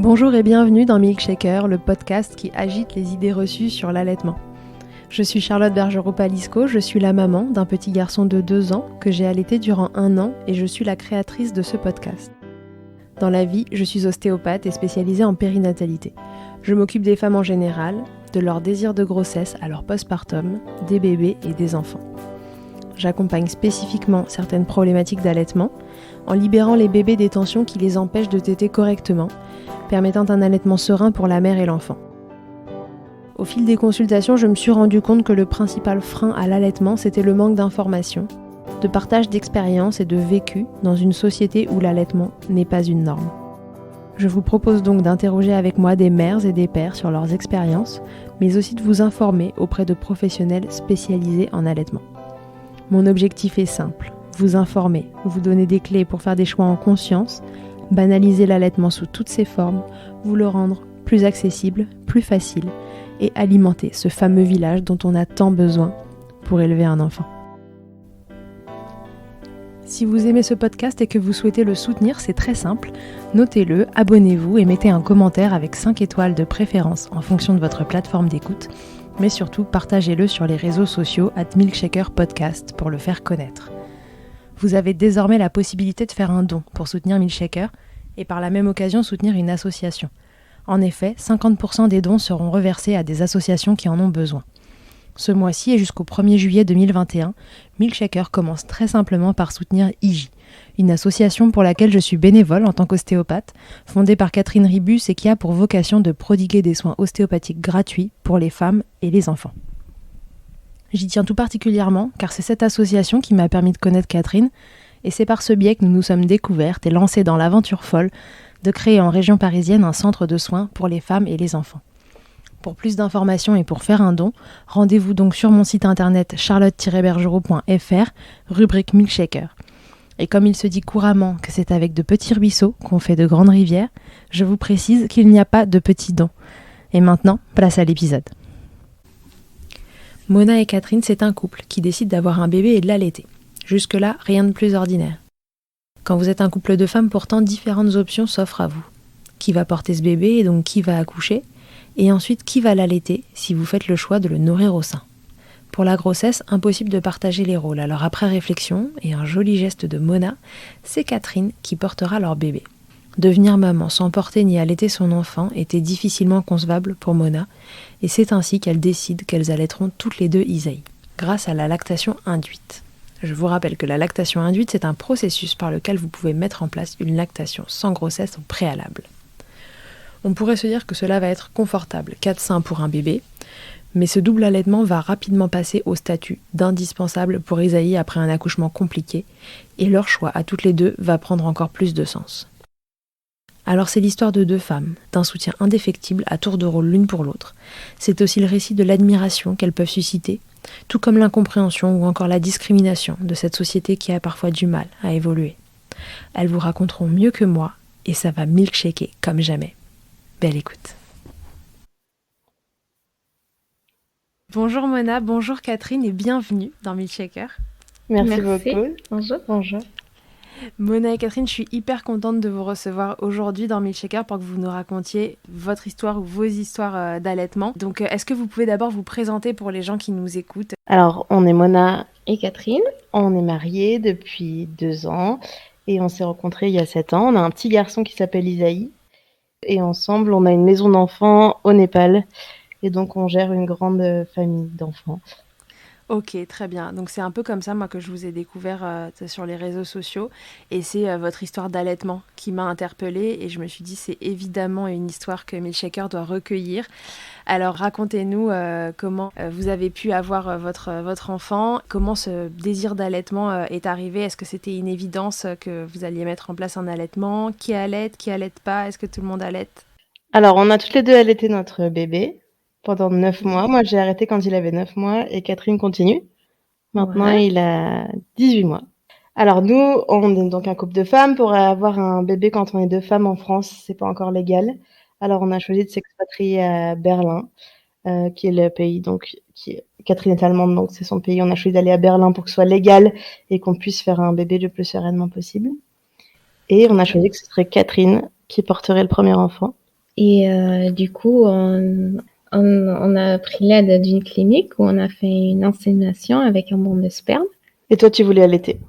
Bonjour et bienvenue dans Milkshaker, le podcast qui agite les idées reçues sur l'allaitement. Je suis Charlotte Bergerot-Palisco, je suis la maman d'un petit garçon de 2 ans que j'ai allaité durant 1 an et je suis la créatrice de ce podcast. Dans la vie, je suis ostéopathe et spécialisée en périnatalité. Je m'occupe des femmes en général, de leur désir de grossesse à leur postpartum, des bébés et des enfants. J'accompagne spécifiquement certaines problématiques d'allaitement en libérant les bébés des tensions qui les empêchent de téter correctement, permettant un allaitement serein pour la mère et l'enfant. Au fil des consultations, je me suis rendu compte que le principal frein à l'allaitement, c'était le manque d'informations, de partage d'expériences et de vécu dans une société où l'allaitement n'est pas une norme. Je vous propose donc d'interroger avec moi des mères et des pères sur leurs expériences, mais aussi de vous informer auprès de professionnels spécialisés en allaitement. Mon objectif est simple, vous informer, vous donner des clés pour faire des choix en conscience, banaliser l'allaitement sous toutes ses formes, vous le rendre plus accessible, plus facile et alimenter ce fameux village dont on a tant besoin pour élever un enfant. Si vous aimez ce podcast et que vous souhaitez le soutenir, c'est très simple. Notez-le, abonnez-vous et mettez un commentaire avec 5 étoiles de préférence en fonction de votre plateforme d'écoute. Mais surtout, partagez-le sur les réseaux sociaux @milkshakerpodcast pour le faire connaître. Vous avez désormais la possibilité de faire un don pour soutenir Milkshaker et par la même occasion soutenir une association. En effet, 50% des dons seront reversés à des associations qui en ont besoin. Ce mois-ci et jusqu'au 1er juillet 2021, Milkshaker commence très simplement par soutenir IJ, une association pour laquelle je suis bénévole en tant qu'ostéopathe, fondée par Catherine Ribus et qui a pour vocation de prodiguer des soins ostéopathiques gratuits pour les femmes et les enfants. J'y tiens tout particulièrement car c'est cette association qui m'a permis de connaître Catherine et c'est par ce biais que nous nous sommes découvertes et lancées dans l'aventure folle de créer en région parisienne un centre de soins pour les femmes et les enfants. Pour plus d'informations et pour faire un don, rendez-vous donc sur mon site internet charlotte-bergerot.fr, rubrique Milkshaker. Et comme il se dit couramment que c'est avec de petits ruisseaux qu'on fait de grandes rivières, je vous précise qu'il n'y a pas de petits dons. Et maintenant, place à l'épisode. Mona et Catherine, c'est un couple qui décide d'avoir un bébé et de l'allaiter. Jusque-là, rien de plus ordinaire. Quand vous êtes un couple de femmes, pourtant, différentes options s'offrent à vous. Qui va porter ce bébé et donc qui va accoucher ? Et ensuite, qui va l'allaiter si vous faites le choix de le nourrir au sein ? Pour la grossesse, impossible de partager les rôles. Alors après réflexion et un joli geste de Mona, c'est Catherine qui portera leur bébé. Devenir maman sans porter ni allaiter son enfant était difficilement concevable pour Mona, et c'est ainsi qu'elles décident qu'elles allaiteront toutes les deux Isaïe, grâce à la lactation induite. Je vous rappelle que la lactation induite, c'est un processus par lequel vous pouvez mettre en place une lactation sans grossesse au préalable. On pourrait se dire que cela va être confortable, 4 seins pour un bébé, mais ce double allaitement va rapidement passer au statut d'indispensable pour Isaïe après un accouchement compliqué, et leur choix à toutes les deux va prendre encore plus de sens. Alors c'est l'histoire de 2 femmes, d'un soutien indéfectible à tour de rôle l'une pour l'autre. C'est aussi le récit de l'admiration qu'elles peuvent susciter, tout comme l'incompréhension ou encore la discrimination de cette société qui a parfois du mal à évoluer. Elles vous raconteront mieux que moi, et ça va milkshaker comme jamais. Belle écoute. Bonjour Mona, bonjour Catherine et bienvenue dans Milkshaker. Merci beaucoup. Bonjour. Mona et Catherine, je suis hyper contente de vous recevoir aujourd'hui dans Milkshaker pour que vous nous racontiez votre histoire ou vos histoires d'allaitement. Donc, est-ce que vous pouvez d'abord vous présenter pour les gens qui nous écoutent ? Alors, on est Mona et Catherine. On est mariés depuis 2 ans et on s'est rencontrés il y a 7 ans. On a un petit garçon qui s'appelle Isaïe et ensemble, on a une maison d'enfants au Népal et donc on gère une grande famille d'enfants. Ok, très bien. Donc c'est un peu comme ça, moi, que je vous ai découvert sur les réseaux sociaux. Et c'est votre histoire d'allaitement qui m'a interpellée. Et je me suis dit, c'est évidemment une histoire que Milkshaker doit recueillir. Alors racontez-nous comment vous avez pu avoir votre enfant. Comment ce désir d'allaitement est arrivé ? Est-ce que c'était une évidence que vous alliez mettre en place un allaitement ? Qui allaite pas ? Est-ce que tout le monde allaite ? Alors, on a toutes les deux allaité notre bébé pendant 9 mois. Moi, j'ai arrêté quand il avait 9 mois et Catherine continue. Maintenant, il a 18 mois. Alors, nous, on est donc un couple de femmes. Pour avoir un bébé quand on est 2 femmes en France, c'est pas encore légal. Alors, on a choisi de s'expatrier à Berlin, qui est le pays, donc, Catherine est allemande, donc c'est son pays. On a choisi d'aller à Berlin pour que ce soit légal et qu'on puisse faire un bébé le plus sereinement possible. Et on a choisi que ce serait Catherine qui porterait le premier enfant. Et du coup, on a pris l'aide d'une clinique où on a fait une insémination avec un banc de sperme. Et toi, tu voulais allaiter?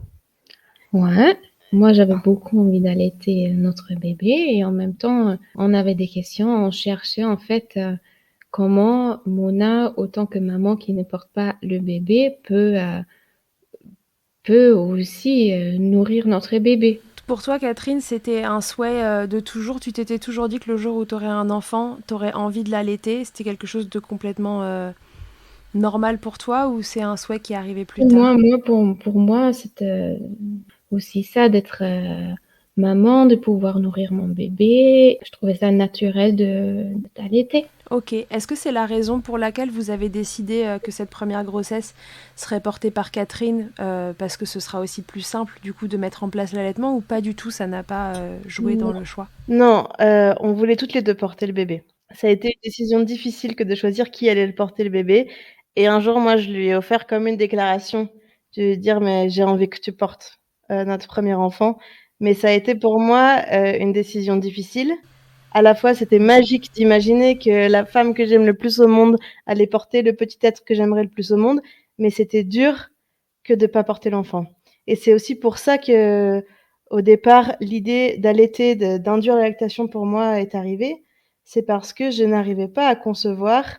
Ouais. Moi, j'avais beaucoup envie d'allaiter notre bébé et en même temps, on avait des questions. On cherchait en fait comment Mona, autant que maman qui ne porte pas le bébé, peut aussi nourrir notre bébé. Pour toi, Catherine, c'était un souhait de toujours. Tu t'étais toujours dit que le jour où tu aurais un enfant, tu aurais envie de l'allaiter. C'était quelque chose de complètement normal pour toi ou c'est un souhait qui est arrivé plus tard? Pour moi, c'était aussi ça d'être maman, de pouvoir nourrir mon bébé. Je trouvais ça naturel d'allaiter. Ok. Est-ce que c'est la raison pour laquelle vous avez décidé que cette première grossesse serait portée par Catherine parce que ce sera aussi plus simple du coup de mettre en place l'allaitement ou pas du tout, ça n'a pas joué dans le choix? Non, on voulait toutes les deux porter le bébé. Ça a été une décision difficile que de choisir qui allait le porter le bébé. Et un jour, moi, je lui ai offert comme une déclaration de dire mais j'ai envie que tu portes notre premier enfant. Mais ça a été pour moi une décision difficile. À la fois, c'était magique d'imaginer que la femme que j'aime le plus au monde allait porter le petit être que j'aimerais le plus au monde, mais c'était dur que de pas porter l'enfant. Et c'est aussi pour ça que, au départ, l'idée d'allaiter, d'induire la lactation pour moi est arrivée. C'est parce que je n'arrivais pas à concevoir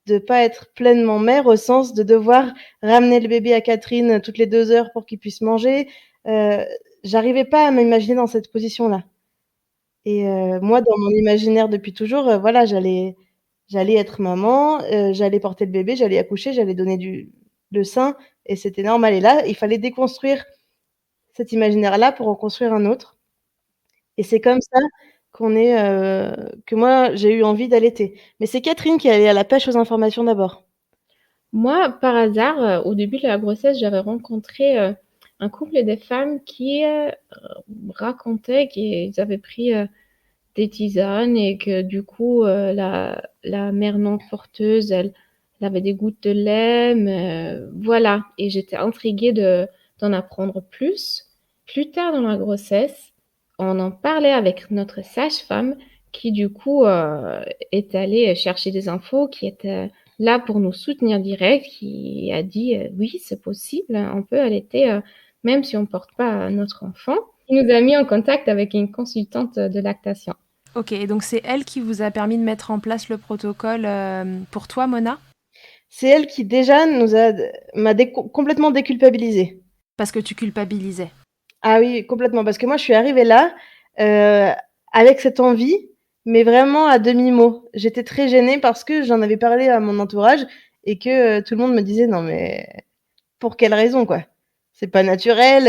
de pas être pleinement mère au sens de devoir ramener le bébé à Catherine toutes les 2 heures pour qu'il puisse manger. J'arrivais pas à m'imaginer dans cette position-là. Et moi, dans mon imaginaire depuis toujours, voilà, j'allais être maman, j'allais porter le bébé, j'allais accoucher, j'allais donner le sein et c'était normal. Et là, il fallait déconstruire cet imaginaire-là pour en construire un autre. Et c'est comme ça que moi, j'ai eu envie d'allaiter. Mais c'est Catherine qui est allée à la pêche aux informations d'abord. Moi, par hasard, au début de la grossesse, j'avais rencontré un couple de femmes qui racontaient qu'ils avaient pris des tisanes et que du coup, la mère non porteuse, elle avait des gouttes de lait, voilà. Et j'étais intriguée d'en apprendre plus. Plus tard dans la grossesse, on en parlait avec notre sage-femme qui du coup est allée chercher des infos, qui était là pour nous soutenir direct, qui a dit oui, c'est possible, on peut allaiter même si on ne porte pas notre enfant. Il nous a mis en contact avec une consultante de lactation. Ok, et donc c'est elle qui vous a permis de mettre en place le protocole pour toi, Mona? C'est elle qui déjà m'a complètement déculpabilisée. Parce que tu culpabilisais. Ah oui, complètement. Parce que moi, je suis arrivée là avec cette envie, mais vraiment à demi-mot. J'étais très gênée parce que j'en avais parlé à mon entourage et que tout le monde me disait non mais pour quelle raison quoi? C'est pas naturel.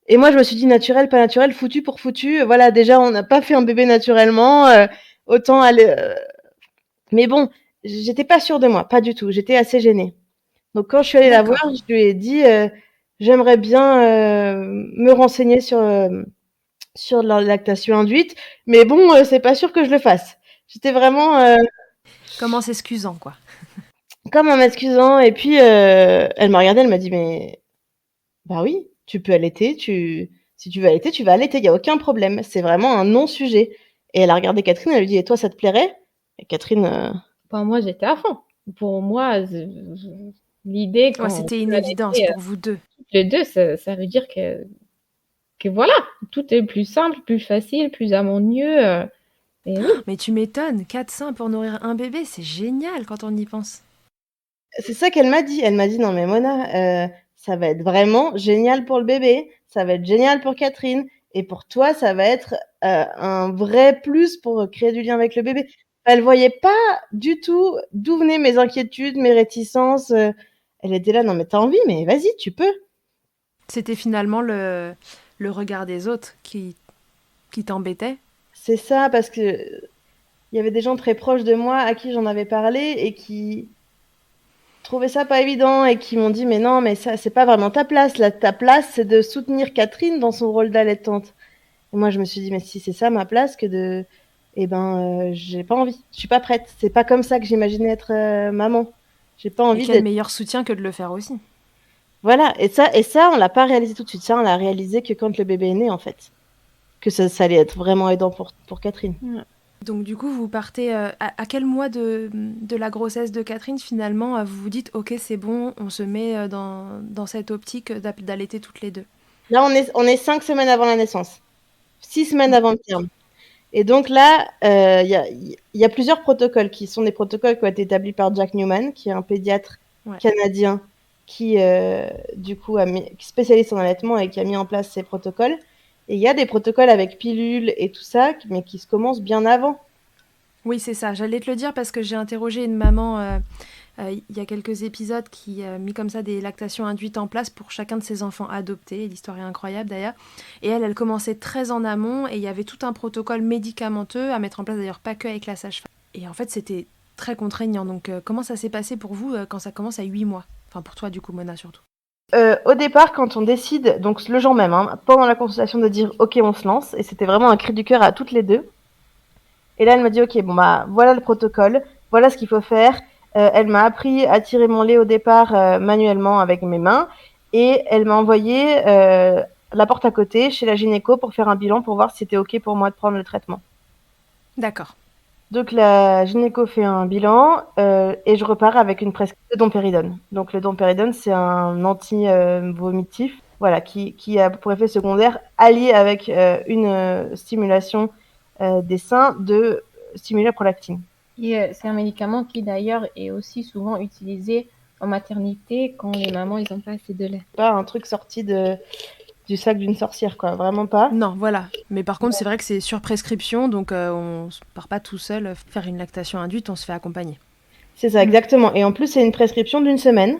Et moi, je me suis dit naturel, pas naturel, foutu pour foutu. Voilà, déjà, on n'a pas fait un bébé naturellement. Autant aller. Mais bon, j'étais pas sûre de moi, pas du tout. J'étais assez gênée. Donc quand je suis allée la voir, je lui ai dit j'aimerais bien me renseigner sur la lactation induite, mais bon, c'est pas sûr que je le fasse. J'étais vraiment Comme en s'excusant, quoi. comme en m'excusant. Et puis elle m'a regardée, elle m'a dit mais bah oui, tu peux allaiter, si tu veux allaiter, tu vas allaiter, il y a aucun problème. C'est vraiment un non-sujet. Et elle a regardé Catherine, elle lui dit et toi ça te plairait? Et Catherine Enfin, moi, j'étais à fond. Pour moi, l'idée Ouais, c'était une évidence pour vous deux. Les deux, ça veut dire que voilà, tout est plus simple, plus facile, plus harmonieux. Et oui. Mais tu m'étonnes, 4 seins pour nourrir un bébé, c'est génial quand on y pense. c'est ça qu'elle m'a dit. Elle m'a dit non mais Mona, ça va être vraiment génial pour le bébé, ça va être génial pour Catherine et pour toi ça va être un vrai plus pour créer du lien avec le bébé. Elle voyait pas du tout d'où venaient mes inquiétudes, mes réticences. Elle était là non mais t'as envie mais vas-y tu peux. C'était finalement le regard des autres qui t'embêtait. C'est ça parce que il y avait des gens très proches de moi à qui j'en avais parlé et qui trouvaient ça pas évident et qui m'ont dit mais non mais ça c'est pas vraiment ta place là, ta place c'est de soutenir Catherine dans son rôle d'allaitante. Et moi je me suis dit mais si c'est ça ma place que de j'ai pas envie, je suis pas prête, c'est pas comme ça que j'imaginais être maman. J'ai pas envie et quel meilleur soutien que de le faire aussi. Voilà, et ça on l'a pas réalisé tout de suite, ça on l'a réalisé que quand le bébé est né en fait. Que ça allait être vraiment aidant pour Catherine. Ouais. Donc du coup, vous partez à quel mois de la grossesse de Catherine finalement vous vous dites ok c'est bon, on se met dans cette optique d'allaiter toutes les deux. Là, on est 5 semaines avant la naissance, 6 semaines avant le terme. Et donc là, il y a plusieurs protocoles qui sont des protocoles qui ont été établis par Jack Newman, qui est un pédiatre canadien qui, du coup, qui est spécialiste en allaitement et qui a mis en place ces protocoles. Et il y a des protocoles avec pilules et tout ça, mais qui se commencent bien avant. Oui, c'est ça. J'allais te le dire parce que j'ai interrogé une maman il y a quelques épisodes qui a mis comme ça des lactations induites en place pour chacun de ses enfants adoptés. L'histoire est incroyable d'ailleurs. Et elle commençait très en amont et il y avait tout un protocole médicamenteux à mettre en place, d'ailleurs pas que avec la sage-femme. Et en fait, c'était très contraignant. Donc, comment ça s'est passé pour vous quand ça commence à 8 mois? Enfin, pour toi, du coup, Mona, surtout. Au départ, quand on décide, donc le jour même, pendant la consultation, de dire « Ok, on se lance », et c'était vraiment un cri du cœur à toutes les deux. Et là, elle m'a dit « Ok, bon bah voilà le protocole, voilà ce qu'il faut faire ». Elle m'a appris à tirer mon lait au départ manuellement avec mes mains, et elle m'a envoyé la porte à côté chez la gynéco pour faire un bilan pour voir si c'était ok pour moi de prendre le traitement. D'accord. Donc la gynéco fait un bilan et je repars avec une prescription de domperidone. Donc le domperidone, c'est un anti-vomitif, voilà, qui a pour effet secondaire, allié avec une stimulation des seins, de stimuler la prolactine. Et c'est un médicament qui d'ailleurs est aussi souvent utilisé en maternité quand les mamans ils n'ont pas assez de lait. Pas un truc sorti du sac d'une sorcière, quoi, vraiment pas. Non, voilà. Mais par contre, c'est vrai que c'est sur prescription, donc on ne part pas tout seul faire une lactation induite, on se fait accompagner. C'est ça, exactement. Et en plus, c'est une prescription d'1 semaine.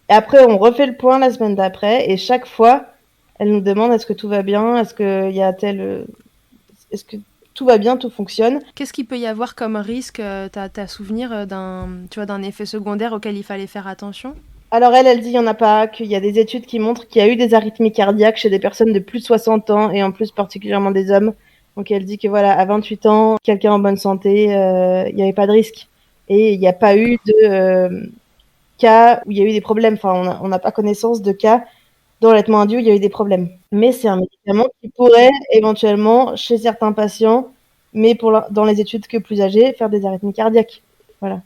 Et après, on refait le point la semaine d'après. Et chaque fois, elle nous demande est-ce que tout va bien, est-ce que tout va bien, tout fonctionne. Qu'est-ce qu'il peut y avoir comme risque? T'as souvenir d'un effet secondaire auquel il fallait faire attention? Alors elle dit il n'y en a pas, qu'il y a des études qui montrent qu'il y a eu des arythmies cardiaques chez des personnes de plus de 60 ans et en plus particulièrement des hommes. Donc elle dit que voilà, à 28 ans, quelqu'un en bonne santé, il n'y avait pas de risque. Et il n'y a pas eu de cas où il y a eu des problèmes. Enfin, on n'a pas connaissance de cas dans l'allaitement induit où il y a eu des problèmes. Mais c'est un médicament qui pourrait éventuellement, chez certains patients, mais dans les études que plus âgés, faire des arythmies cardiaques. Voilà.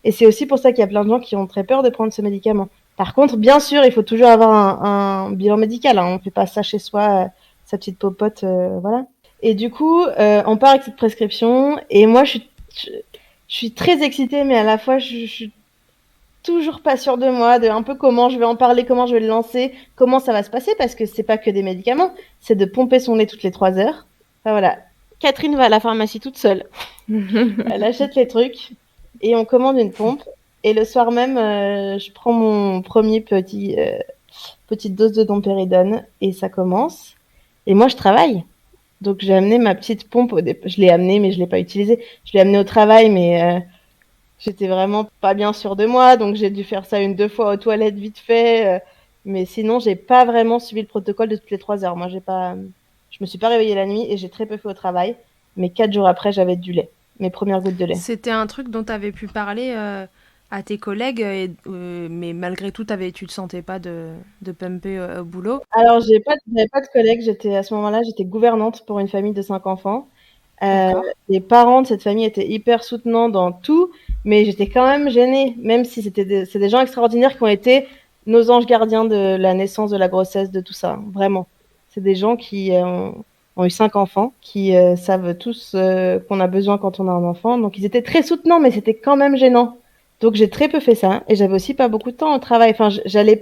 Et c'est aussi pour ça qu'il y a plein de gens qui ont très peur de prendre ce médicament. Par contre, bien sûr, il faut toujours avoir un bilan médical. On ne fait pas ça chez soi, sa petite popote, voilà. Et du coup, on part avec cette prescription. Et moi, je suis très excitée, mais à la fois, je suis toujours pas sûre de moi, de un peu comment je vais en parler, comment je vais le lancer, comment ça va se passer, parce que c'est pas que des médicaments, c'est de pomper son lait toutes les 3 heures. Enfin voilà. Catherine va à la pharmacie toute seule. Elle achète les trucs et on commande une pompe. Et le soir même, je prends mon premier petite dose de domperidone et ça commence. Et moi, je travaille. Donc, j'ai amené ma petite pompe. Je l'ai amenée, mais je l'ai pas utilisée. Je l'ai amenée au travail, mais j'étais vraiment pas bien sûre de moi. Donc, j'ai dû faire ça 1-2 fois aux toilettes vite fait. Mais sinon, j'ai pas vraiment suivi le protocole de toutes les 3 heures. Moi, je me suis pas réveillée la nuit et j'ai très peu fait au travail. Mais 4 jours après, j'avais du lait. Mes premières gouttes de lait. C'était un truc dont tu avais pu parler à tes collègues, mais malgré tout, tu te sentais pas de pumper au boulot? Alors, j'avais pas de collègues. À ce moment-là, j'étais gouvernante pour une famille de 5 enfants. Les parents de cette famille étaient hyper soutenants dans tout, mais j'étais quand même gênée, même si c'est des gens extraordinaires qui ont été nos anges gardiens de la naissance, de la grossesse, de tout ça, vraiment. C'est des gens qui ont eu 5 enfants, qui savent tous qu'on a besoin quand on a un enfant. Donc, ils étaient très soutenants, mais c'était quand même gênant. Donc, j'ai très peu fait ça. Et j'avais aussi pas beaucoup de temps au travail. Enfin, j'étais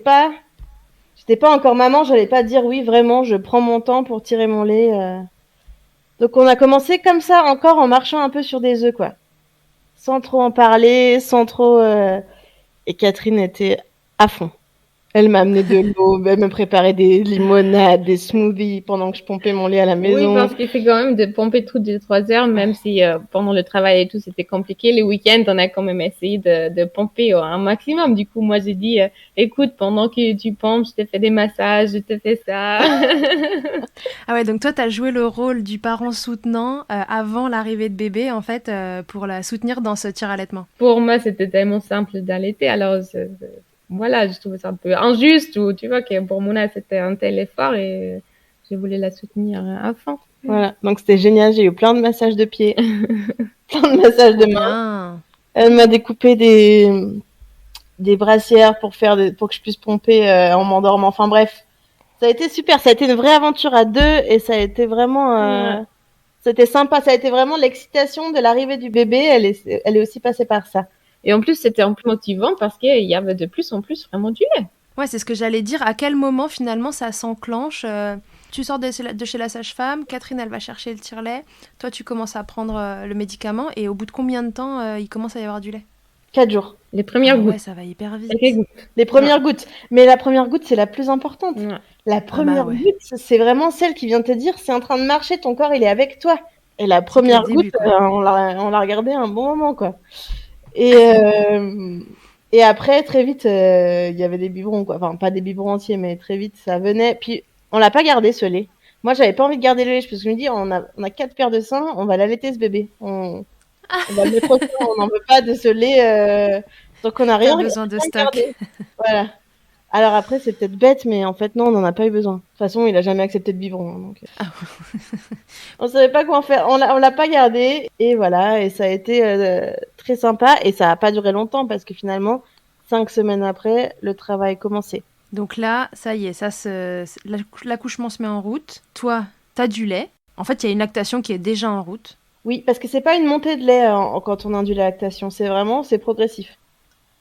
pas encore maman, j'allais pas dire oui, vraiment, je prends mon temps pour tirer mon lait. Donc, on a commencé comme ça, encore en marchant un peu sur des œufs, quoi. Sans trop en parler, sans trop... Et Catherine était à fond. Elle m'a amené de l'eau, elle me préparait des limonades, des smoothies pendant que je pompais mon lait à la maison. Oui, parce qu'il fait quand même de pomper toutes les 3 heures, même si pendant le travail et tout, c'était compliqué. Les week-ends, on a quand même essayé de pomper un maximum. Du coup, moi, j'ai dit, écoute, pendant que tu pompes, je te fais des massages, je te fais ça. Ah ouais, donc toi, tu as joué le rôle du parent soutenant avant l'arrivée de bébé, en fait, pour la soutenir dans ce tir-allaitement. Pour moi, c'était tellement simple d'allaiter. Alors, voilà, je trouvais ça un peu injuste, ou tu vois, que pour Mona, c'était un tel effort et je voulais la soutenir à fond. Voilà, donc c'était génial. J'ai eu plein de massages de pieds, plein de massages de mains. Bien. Elle m'a découpé des brassières pour que je puisse pomper en m'endormant. Enfin bref, ça a été super. Ça a été une vraie aventure à deux et ça a été vraiment, c'était sympa. Ça a été vraiment l'excitation de l'arrivée du bébé. Elle est aussi passée par ça. Et en plus, c'était un peu motivant parce qu'il y avait de plus en plus vraiment du lait. Ouais, c'est ce que j'allais dire. À quel moment finalement ça s'enclenche Tu sors de chez la sage-femme, Catherine elle va chercher le tire-lait, toi tu commences à prendre le médicament et au bout de combien de temps il commence à y avoir du lait 4 jours. Les premières gouttes. Ouais, ça va hyper vite. Quelques gouttes. Les premières gouttes. Mais la première goutte, c'est la plus importante. Ouais. La première ouais. goutte, c'est vraiment celle qui vient te dire c'est en train de marcher, ton corps il est avec toi. Et la première le début, goutte, quoi. on l'a regardée un bon moment, quoi. Et après, très vite, il y avait des biberons, quoi. Enfin, pas des biberons entiers, mais très vite, ça venait. Puis, on l'a pas gardé, ce lait. Moi, j'avais pas envie de garder le lait, parce que je me dis, on a 4 paires de seins, on va l'allaiter, ce bébé. On va le mettre au sein, on n'en veut pas de ce lait. Donc, on n'a T'as rien besoin de stock. gardé. Voilà. Alors après, c'est peut-être bête, mais en fait, non, on n'en a pas eu besoin. De toute façon, il a jamais accepté de biberon. Donc... on savait pas quoi faire. On l'a pas gardé. Et voilà. Et ça a été très sympa. Et ça a pas duré longtemps parce que finalement, 5 semaines après, le travail commençait. Donc là, ça y est, l'accouchement se met en route. Toi, t'as du lait. En fait, il y a une lactation qui est déjà en route. Oui, parce que c'est pas une montée de lait quand on induit la lactation. C'est progressif.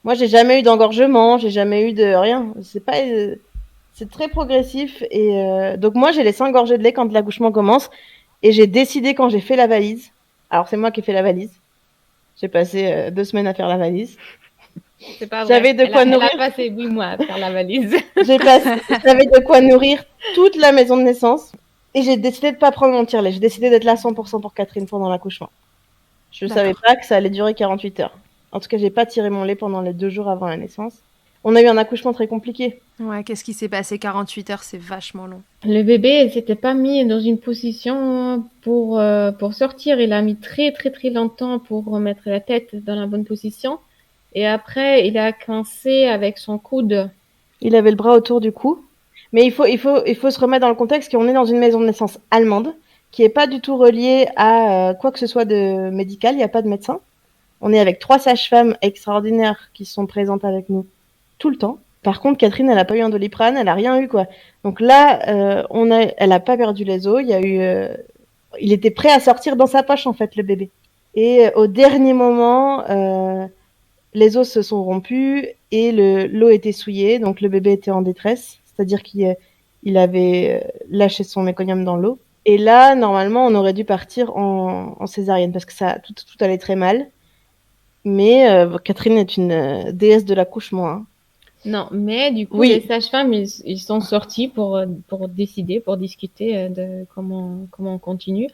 Moi, j'ai jamais eu d'engorgement, j'ai jamais eu de rien. C'est très progressif. Et donc moi, j'ai les 5 gorgées de lait quand l'accouchement commence. Et j'ai décidé quand j'ai fait la valise. Alors c'est moi qui ai fait la valise. J'ai passé 2 semaines à faire la valise. C'est pas vrai. J'avais de quoi nourrir. Elle a passé 8 mois à faire la valise. J'avais de quoi nourrir toute la maison de naissance. Et j'ai décidé de pas prendre mon tire-lait. J'ai décidé d'être là 100% pour Catherine pendant l'accouchement. Je savais pas que ça allait durer 48 heures. En tout cas, j'ai pas tiré mon lait pendant les 2 jours avant la naissance. On a eu un accouchement très compliqué. Ouais, qu'est-ce qui s'est passé 48 heures, c'est vachement long. Le bébé, il s'était pas mis dans une position pour sortir. Il a mis très très très longtemps pour remettre la tête dans la bonne position. Et après, il a coincé avec son coude. Il avait le bras autour du cou. Mais il faut se remettre dans le contexte qu'on est dans une maison de naissance allemande qui est pas du tout reliée à quoi que ce soit de médical. Il n'y a pas de médecin. On est avec 3 sages-femmes extraordinaires qui sont présentes avec nous tout le temps. Par contre, Catherine, elle a pas eu un Doliprane, elle a rien eu, quoi. Donc là, elle a pas perdu les os. Il était prêt à sortir dans sa poche, en fait, le bébé. Et au dernier moment, les os se sont rompus et l'eau était souillée, donc le bébé était en détresse. C'est-à-dire qu'il avait lâché son méconium dans l'eau. Et là, normalement, on aurait dû partir en césarienne parce que tout allait très mal. Mais Catherine est une déesse de l'accouchement. Hein. Non, mais du coup, Oui. les sages-femmes, ils sont sortis pour décider, pour discuter de comment on continue.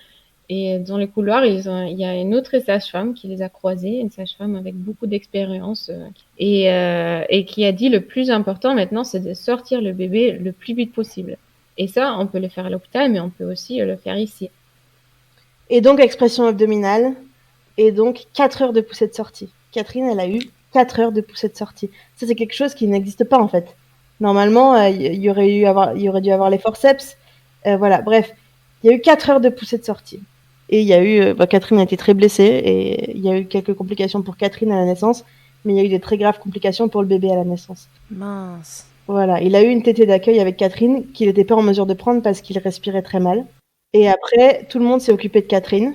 Et dans les couloirs, il y a une autre sage-femme qui les a croisés, une sage-femme avec beaucoup d'expérience, et qui a dit le plus important maintenant, c'est de sortir le bébé le plus vite possible. Et ça, on peut le faire à l'hôpital, mais on peut aussi le faire ici. Et donc, expression abdominale, et donc 4 heures de poussée de sortie. Catherine, elle a eu 4 heures de poussée de sortie. Ça, c'est quelque chose qui n'existe pas, en fait. Normalement, il y aurait dû avoir les forceps. Voilà, bref. Il y a eu 4 heures de poussée de sortie. Et il y a eu... Catherine a été très blessée, et il y a eu quelques complications pour Catherine à la naissance, mais il y a eu des très graves complications pour le bébé à la naissance. Mince. Voilà, il a eu une tétée d'accueil avec Catherine qu'il n'était pas en mesure de prendre parce qu'il respirait très mal. Et après, tout le monde s'est occupé de Catherine,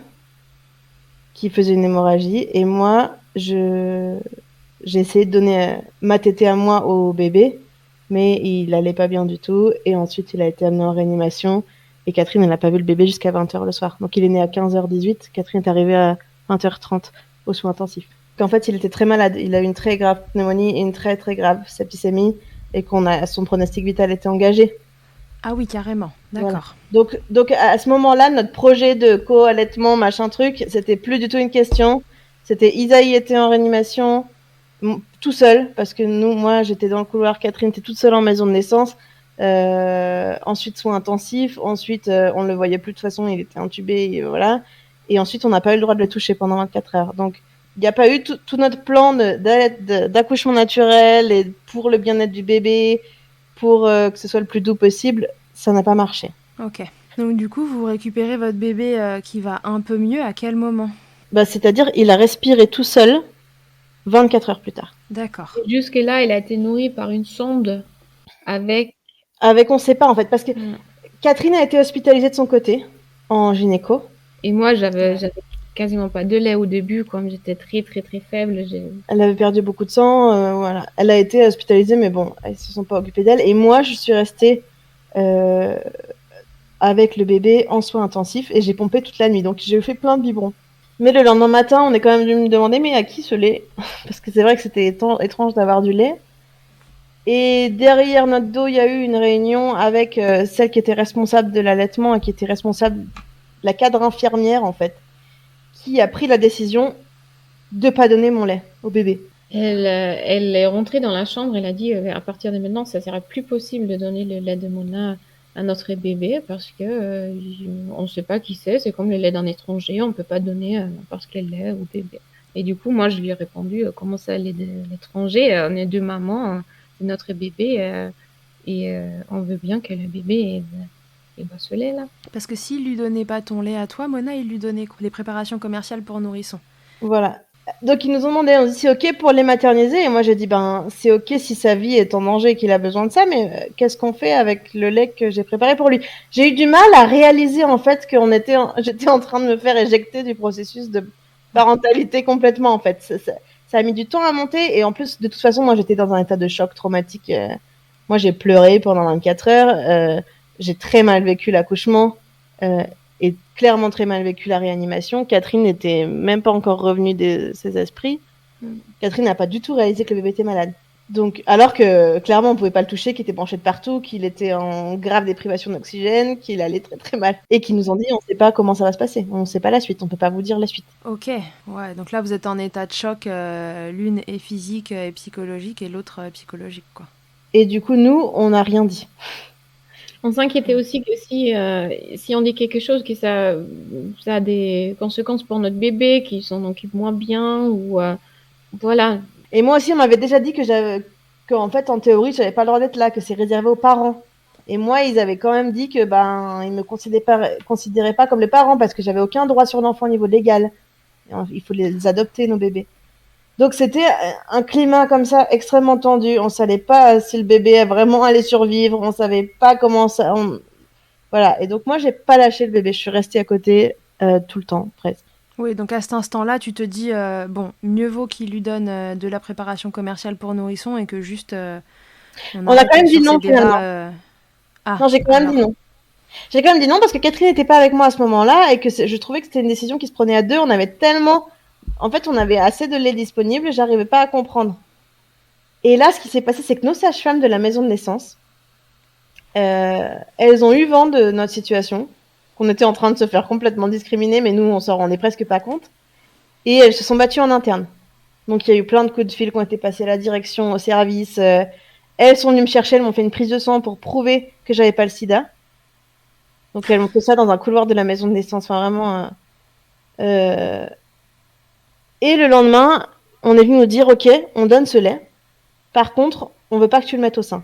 qui faisait une hémorragie, et moi, j'ai essayé de donner ma tétée à moi au bébé, mais il allait pas bien du tout, et ensuite il a été amené en réanimation, et Catherine, elle n'a pas vu le bébé jusqu'à 20h le soir. Donc il est né à 15h18, Catherine est arrivée à 20h30 aux soins intensifs. En fait, il était très malade, il a eu une très grave pneumonie et une très très grave septicémie, et son pronostic vital était engagé. Ah oui, carrément, d'accord. Voilà. Donc à ce moment-là, notre projet de co-allaitement, machin truc, c'était plus du tout une question. C'était Isaïe était en réanimation, tout seul, parce que moi j'étais dans le couloir, Catherine était toute seule en maison de naissance. Ensuite soins intensifs, ensuite on le voyait plus de toute façon, il était intubé, et voilà. Et ensuite on n'a pas eu le droit de le toucher pendant 24 heures. Donc il n'y a pas eu tout notre plan d'accouchement naturel et pour le bien-être du bébé, pour que ce soit le plus doux possible, ça n'a pas marché. Ok. Donc du coup, vous récupérez votre bébé qui va un peu mieux à quel moment? C'est-à-dire, il a respiré tout seul 24 heures plus tard. D'accord. Jusque-là, il a été nourri par une sonde avec. On sait pas en fait, parce que Catherine a été hospitalisée de son côté en gynéco. Et moi, j'avais quasiment pas de lait au début, comme j'étais très très très faible. Elle avait perdu beaucoup de sang, voilà. Elle a été hospitalisée, mais bon, ils se sont pas occupés d'elle. Et moi, je suis restée avec le bébé en soins intensifs et j'ai pompé toute la nuit. Donc j'ai fait plein de biberons. Mais le lendemain matin, on est quand même venu me demander mais à qui ce lait? Parce que c'est vrai que c'était étrange d'avoir du lait. Et derrière notre dos, il y a eu une réunion avec celle qui était responsable de l'allaitement et qui était responsable, la cadre infirmière en fait, qui a pris la décision de pas donner mon lait au bébé. Elle est rentrée dans la chambre, elle a dit à partir de maintenant, ça sera plus possible de donner le lait de Mona à notre bébé parce que on ne sait pas qui c'est comme le lait d'un étranger, on peut pas donner n'importe quel lait au bébé. Et du coup, moi, je lui ai répondu comment ça, lait de l'étranger, on est deux mamans de notre bébé et on veut bien que le bébé ait ce lait là. Parce que s'il lui donnait pas ton lait à toi, Mona, il lui donnait des préparations commerciales pour nourrissons. Voilà. Donc ils nous ont demandé, on dit c'est ok pour les materniser, et moi j'ai dit c'est ok si sa vie est en danger et qu'il a besoin de ça, mais qu'est-ce qu'on fait avec le lait que j'ai préparé pour lui? J'ai eu du mal à réaliser en fait que j'étais en train de me faire éjecter du processus de parentalité complètement en fait. Ça a mis du temps à monter, et en plus de toute façon moi j'étais dans un état de choc traumatique. Moi j'ai pleuré pendant 24 heures, j'ai très mal vécu l'accouchement. Et clairement très mal vécu la réanimation. Catherine n'était même pas encore revenue de ses esprits. Catherine n'a pas du tout réalisé que le bébé était malade. Donc, alors que clairement on pouvait pas le toucher, qu'il était branché de partout, qu'il était en grave déprivation d'oxygène, qu'il allait très très mal. Et qu'ils nous ont dit on sait pas comment ça va se passer, on sait pas la suite, on peut pas vous dire la suite. Ok, ouais, donc là vous êtes en état de choc, l'une est physique et psychologique et l'autre psychologique, quoi. Et du coup, nous, on n'a rien dit. On s'inquiétait aussi que si on dit quelque chose, que ça a des conséquences pour notre bébé, qu'il s'en occupe moins bien, ou voilà. Et moi aussi, on m'avait déjà dit qu'en fait, en théorie, j'avais pas le droit d'être là, que c'est réservé aux parents. Et moi, ils avaient quand même dit que ils me considéraient pas comme les parents parce que j'avais aucun droit sur l'enfant au niveau légal. Il faut les adopter, nos bébés. Donc c'était un climat comme ça extrêmement tendu. On savait pas si le bébé vraiment allait survivre. On savait pas comment ça. Voilà. Et donc moi, j'ai pas lâché le bébé. Je suis restée à côté tout le temps, presque. Oui, donc à cet instant-là, tu te dis, bon, mieux vaut qu'il lui donne de la préparation commerciale pour nourrissons et que juste... on a quand même dit non, finalement. Non, j'ai quand même dit non. J'ai quand même dit non parce que Catherine n'était pas avec moi à ce moment-là et que je trouvais que c'était une décision qui se prenait à deux. On avait tellement... En fait, on avait assez de lait disponible, j'arrivais pas à comprendre. Et là, ce qui s'est passé, c'est que nos sages-femmes de la maison de naissance, elles ont eu vent de notre situation, qu'on était en train de se faire complètement discriminer, mais nous, on s'en rendait presque pas compte. Et elles se sont battues en interne. Donc, il y a eu plein de coups de fil qui ont été passés à la direction, au service. Elles sont venues me chercher, elles m'ont fait une prise de sang pour prouver que j'avais pas le sida. Donc, elles m'ont fait ça dans un couloir de la maison de naissance. Enfin, vraiment... Et le lendemain, on est venu nous dire, ok, on donne ce lait. Par contre, on veut pas que tu le mettes au sein.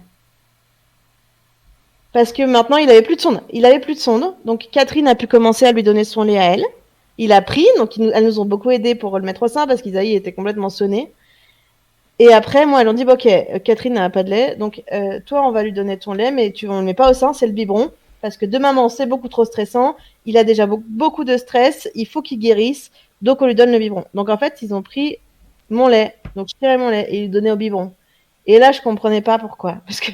Parce que maintenant, il avait plus de sonde. Donc, Catherine a pu commencer à lui donner son lait à elle. Il a pris, donc elles nous ont beaucoup aidé pour le mettre au sein parce qu'Isaïe était complètement sonné. Et après, moi, elles ont dit, ok, Catherine n'a pas de lait, donc toi, on va lui donner ton lait, mais on ne le met pas au sein, c'est le biberon. Parce que deux mamans, c'est beaucoup trop stressant. Il a déjà beaucoup de stress, il faut qu'il guérisse, donc on lui donne le biberon. Donc en fait, ils ont pris mon lait, donc je tirais mon lait et ils lui donnaient au biberon. Et là, je comprenais pas pourquoi, parce que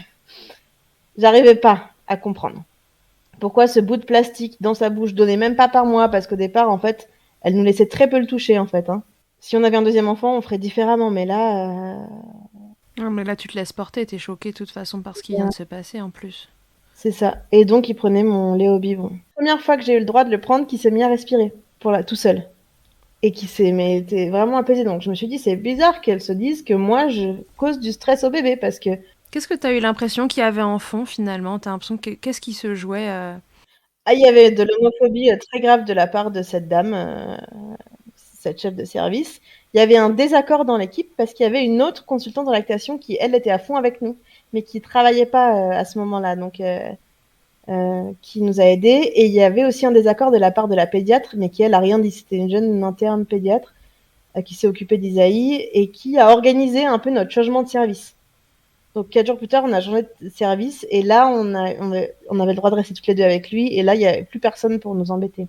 j'arrivais pas à comprendre. Pourquoi ce bout de plastique dans sa bouche donnait même pas par mois, parce qu'au départ, en fait, elle nous laissait très peu le toucher, en fait. Si on avait un deuxième enfant, on ferait différemment, mais là... Non, mais là, tu te laisses porter, t'es choquée de toute façon par ce qui vient de se passer, en plus. C'est ça. Et donc, il prenait mon lait au biberon. Première fois que j'ai eu le droit de le prendre, qui s'est mis à respirer, tout seul. Et qui était vraiment apaisé. Donc, je me suis dit, c'est bizarre qu'elle se dise que moi, je cause du stress au bébé, parce que... Qu'est-ce que tu as eu l'impression qu'il y avait en fond, finalement? Tu as l'impression qu'est-ce qui se jouait il y avait de l'homophobie très grave de la part de cette dame, cette chef de service. Il y avait un désaccord dans l'équipe parce qu'il y avait une autre consultante en lactation qui, elle, était à fond avec nous, mais qui travaillait pas à ce moment-là. Donc, qui nous a aidés. Et il y avait aussi un désaccord de la part de la pédiatre, mais qui, elle, a rien dit. C'était une jeune interne pédiatre qui s'est occupée d'Isaïe et qui a organisé un peu notre changement de service. Donc 4 jours plus tard, on a changé de service et là, on avait le droit de rester toutes les deux avec lui. Et là, il n'y avait plus personne pour nous embêter.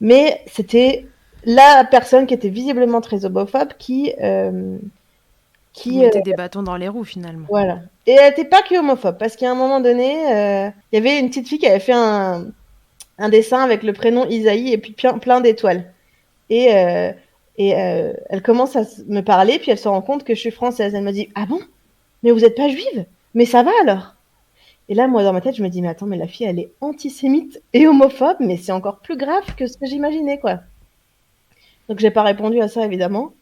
Mais c'était la personne qui était visiblement très homophobe qui Vous mettez des bâtons dans les roues finalement. Voilà. Et elle n'était pas que homophobe, parce qu'à un moment donné, il y avait une petite fille qui avait fait un dessin avec le prénom Isaïe et puis plein d'étoiles. Et elle commence à me parler, puis elle se rend compte que je suis française. Elle me dit « Ah bon? Mais vous n'êtes pas juive? Mais ça va alors ?» Et là, moi, dans ma tête, je me dis « Mais attends, mais la fille, elle est antisémite et homophobe, mais c'est encore plus grave que ce que j'imaginais, quoi. » Donc, j'ai pas répondu à ça, évidemment.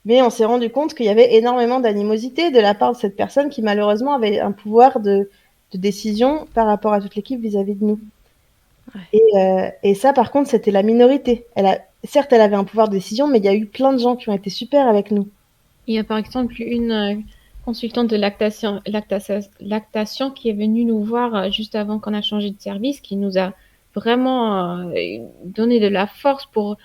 Mais on s'est rendu compte qu'il y avait énormément d'animosité de la part de cette personne qui, malheureusement, avait un pouvoir de décision par rapport à toute l'équipe vis-à-vis de nous. Ouais. Et ça, par contre, c'était la minorité. Certes, elle avait un pouvoir de décision, mais il y a eu plein de gens qui ont été super avec nous. Il y a par exemple une consultante de lactation qui est venue nous voir juste avant qu'on a changé de service, qui nous a vraiment donné de la force pour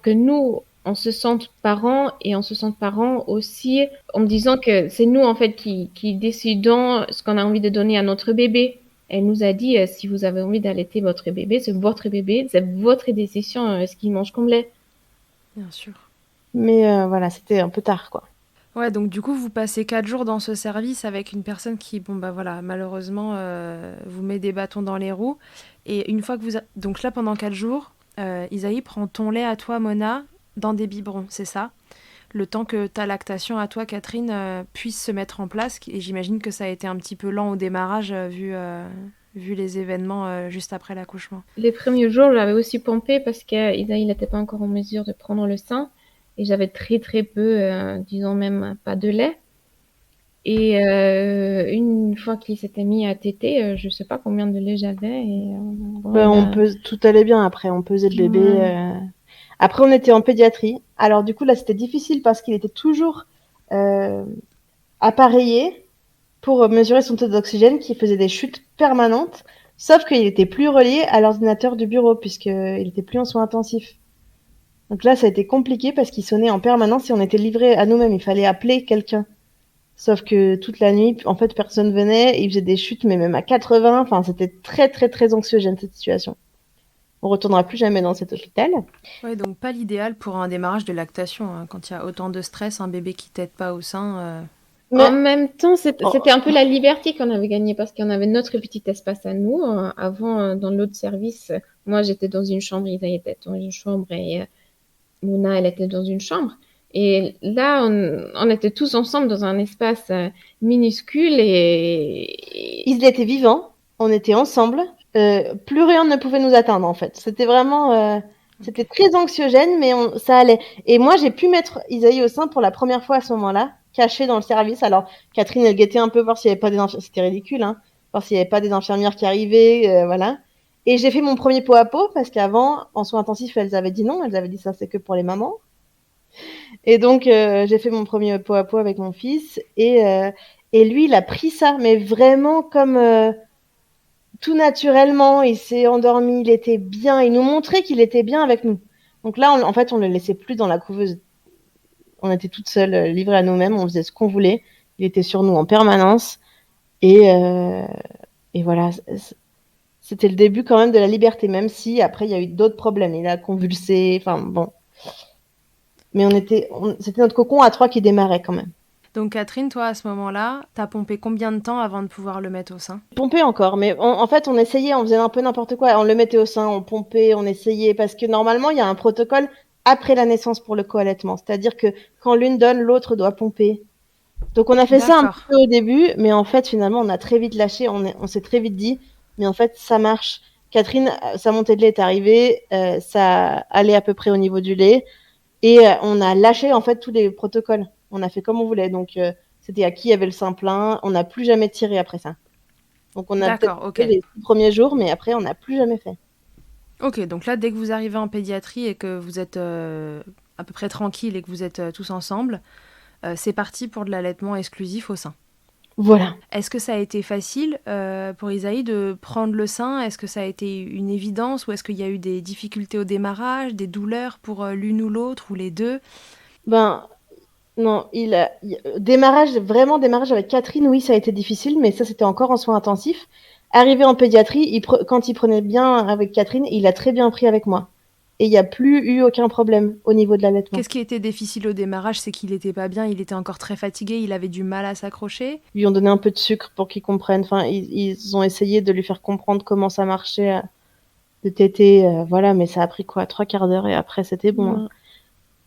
que nous, on se sente parents et on se sente parents aussi en me disant que c'est nous en fait qui décidons ce qu'on a envie de donner à notre bébé. Elle nous a dit si vous avez envie d'allaiter votre bébé, c'est votre décision ce qu'il mange comme lait. Bien sûr. Mais voilà, c'était un peu tard, quoi. Ouais, donc du coup, vous passez 4 jours dans ce service avec une personne qui, malheureusement, vous met des bâtons dans les roues. Et une fois que vous... Donc là, pendant 4 jours, Isaïe prend ton lait à toi, Mona, dans des biberons, c'est ça? Le temps que ta lactation à toi, Catherine, puisse se mettre en place. Et j'imagine que ça a été un petit peu lent au démarrage, vu les événements juste après l'accouchement. Les premiers jours, j'avais aussi pompé parce qu'Isaïe n'était pas encore en mesure de prendre le sein. Et j'avais très très peu, disons même pas de lait. Et une fois qu'il s'était mis à téter, je sais pas combien de lait j'avais. Et, tout allait bien après, on pesait le bébé. Ouais. Après, on était en pédiatrie. Alors du coup, là, c'était difficile parce qu'il était toujours appareillé pour mesurer son taux d'oxygène, qui faisait des chutes permanentes. Sauf qu'il était plus relié à l'ordinateur du bureau puisqu'il était plus en soins intensifs. Donc là, ça a été compliqué parce qu'il sonnait en permanence et on était livrés à nous-mêmes. Il fallait appeler quelqu'un. Sauf que toute la nuit, en fait, personne venait. Il faisait des chutes, mais même à 80. Enfin, c'était très, très, très anxiogène, cette situation. On retournera plus jamais dans cet hôpital. Ouais, donc pas l'idéal pour un démarrage de lactation. Hein. Quand il y a autant de stress, un bébé qui tète pas au sein... Mais en même temps, c'était un peu la liberté qu'on avait gagnée parce qu'on avait notre petit espace à nous. Avant, dans l'autre service, moi, j'étais dans une chambre, Isaïe était dans une chambre et Mouna, elle était dans une chambre. Et là, on était tous ensemble dans un espace minuscule et... Ils étaient vivants, on était ensemble. Plus rien ne pouvait nous atteindre, en fait. C'était vraiment... C'était très anxiogène, mais ça allait. Et moi, j'ai pu mettre Isaïe au sein pour la première fois à ce moment-là, caché dans le service. Alors, Catherine, elle guettait un peu voir s'il n'y avait pas des infirmières. C'était ridicule, hein. Voir s'il n'y avait pas des infirmières qui arrivaient, voilà. Et j'ai fait mon premier pot à pot, parce qu'avant, en soins intensifs, elles avaient dit non. Elles avaient dit ça, c'est que pour les mamans. Et donc, j'ai fait mon premier pot à pot avec mon fils. Et lui, il a pris ça, mais vraiment comme... tout naturellement, il s'est endormi, il était bien, il nous montrait qu'il était bien avec nous. Donc là, en fait, on le laissait plus dans la couveuse. On était toutes seules, livrées à nous-mêmes, on faisait ce qu'on voulait. Il était sur nous en permanence. Et voilà, c'était le début quand même de la liberté, même si après, il y a eu d'autres problèmes. Il a convulsé, enfin bon. Mais c'était notre cocon à 3 qui démarrait quand même. Donc Catherine, toi, à ce moment-là, t'as pompé combien de temps avant de pouvoir le mettre au sein? Pompé encore, mais en fait, on essayait, on faisait un peu n'importe quoi. On le mettait au sein, on pompait, on essayait, parce que normalement, il y a un protocole après la naissance pour le co-allaitement. C'est-à-dire que quand l'une donne, l'autre doit pomper. Donc on a fait ça un peu au début, mais en fait, finalement, on a très vite lâché, on s'est très vite dit, mais en fait, ça marche. Catherine, sa montée de lait est arrivée, ça allait à peu près au niveau du lait, et on a lâché, en fait, tous les protocoles. On a fait comme on voulait, donc c'était à qui avait le sein plein. On n'a plus jamais tiré après ça. Donc on a peut-être fait les premiers jours, mais après on n'a plus jamais fait. Ok, donc là, dès que vous arrivez en pédiatrie et que vous êtes à peu près tranquille et que vous êtes tous ensemble, c'est parti pour de l'allaitement exclusif au sein. Voilà. Est-ce que ça a été facile pour Isaïe de prendre le sein? Est-ce que ça a été une évidence ou est-ce qu'il y a eu des difficultés au démarrage, des douleurs pour l'une ou l'autre ou les deux? Ben, non, démarrage avec Catherine, oui, ça a été difficile, mais ça, c'était encore en soins intensifs. Arrivé en pédiatrie, quand il prenait bien avec Catherine, il a très bien pris avec moi. Et il n'y a plus eu aucun problème au niveau de l'allaitement. Qu'est-ce qui était difficile au démarrage? C'est qu'il n'était pas bien, il était encore très fatigué, il avait du mal à s'accrocher. Ils lui ont donné un peu de sucre pour qu'il comprenne. Enfin, ils ont essayé de lui faire comprendre comment ça marchait de téter, voilà, mais ça a pris quoi, 3/4 d'heure et après c'était bon. Hein.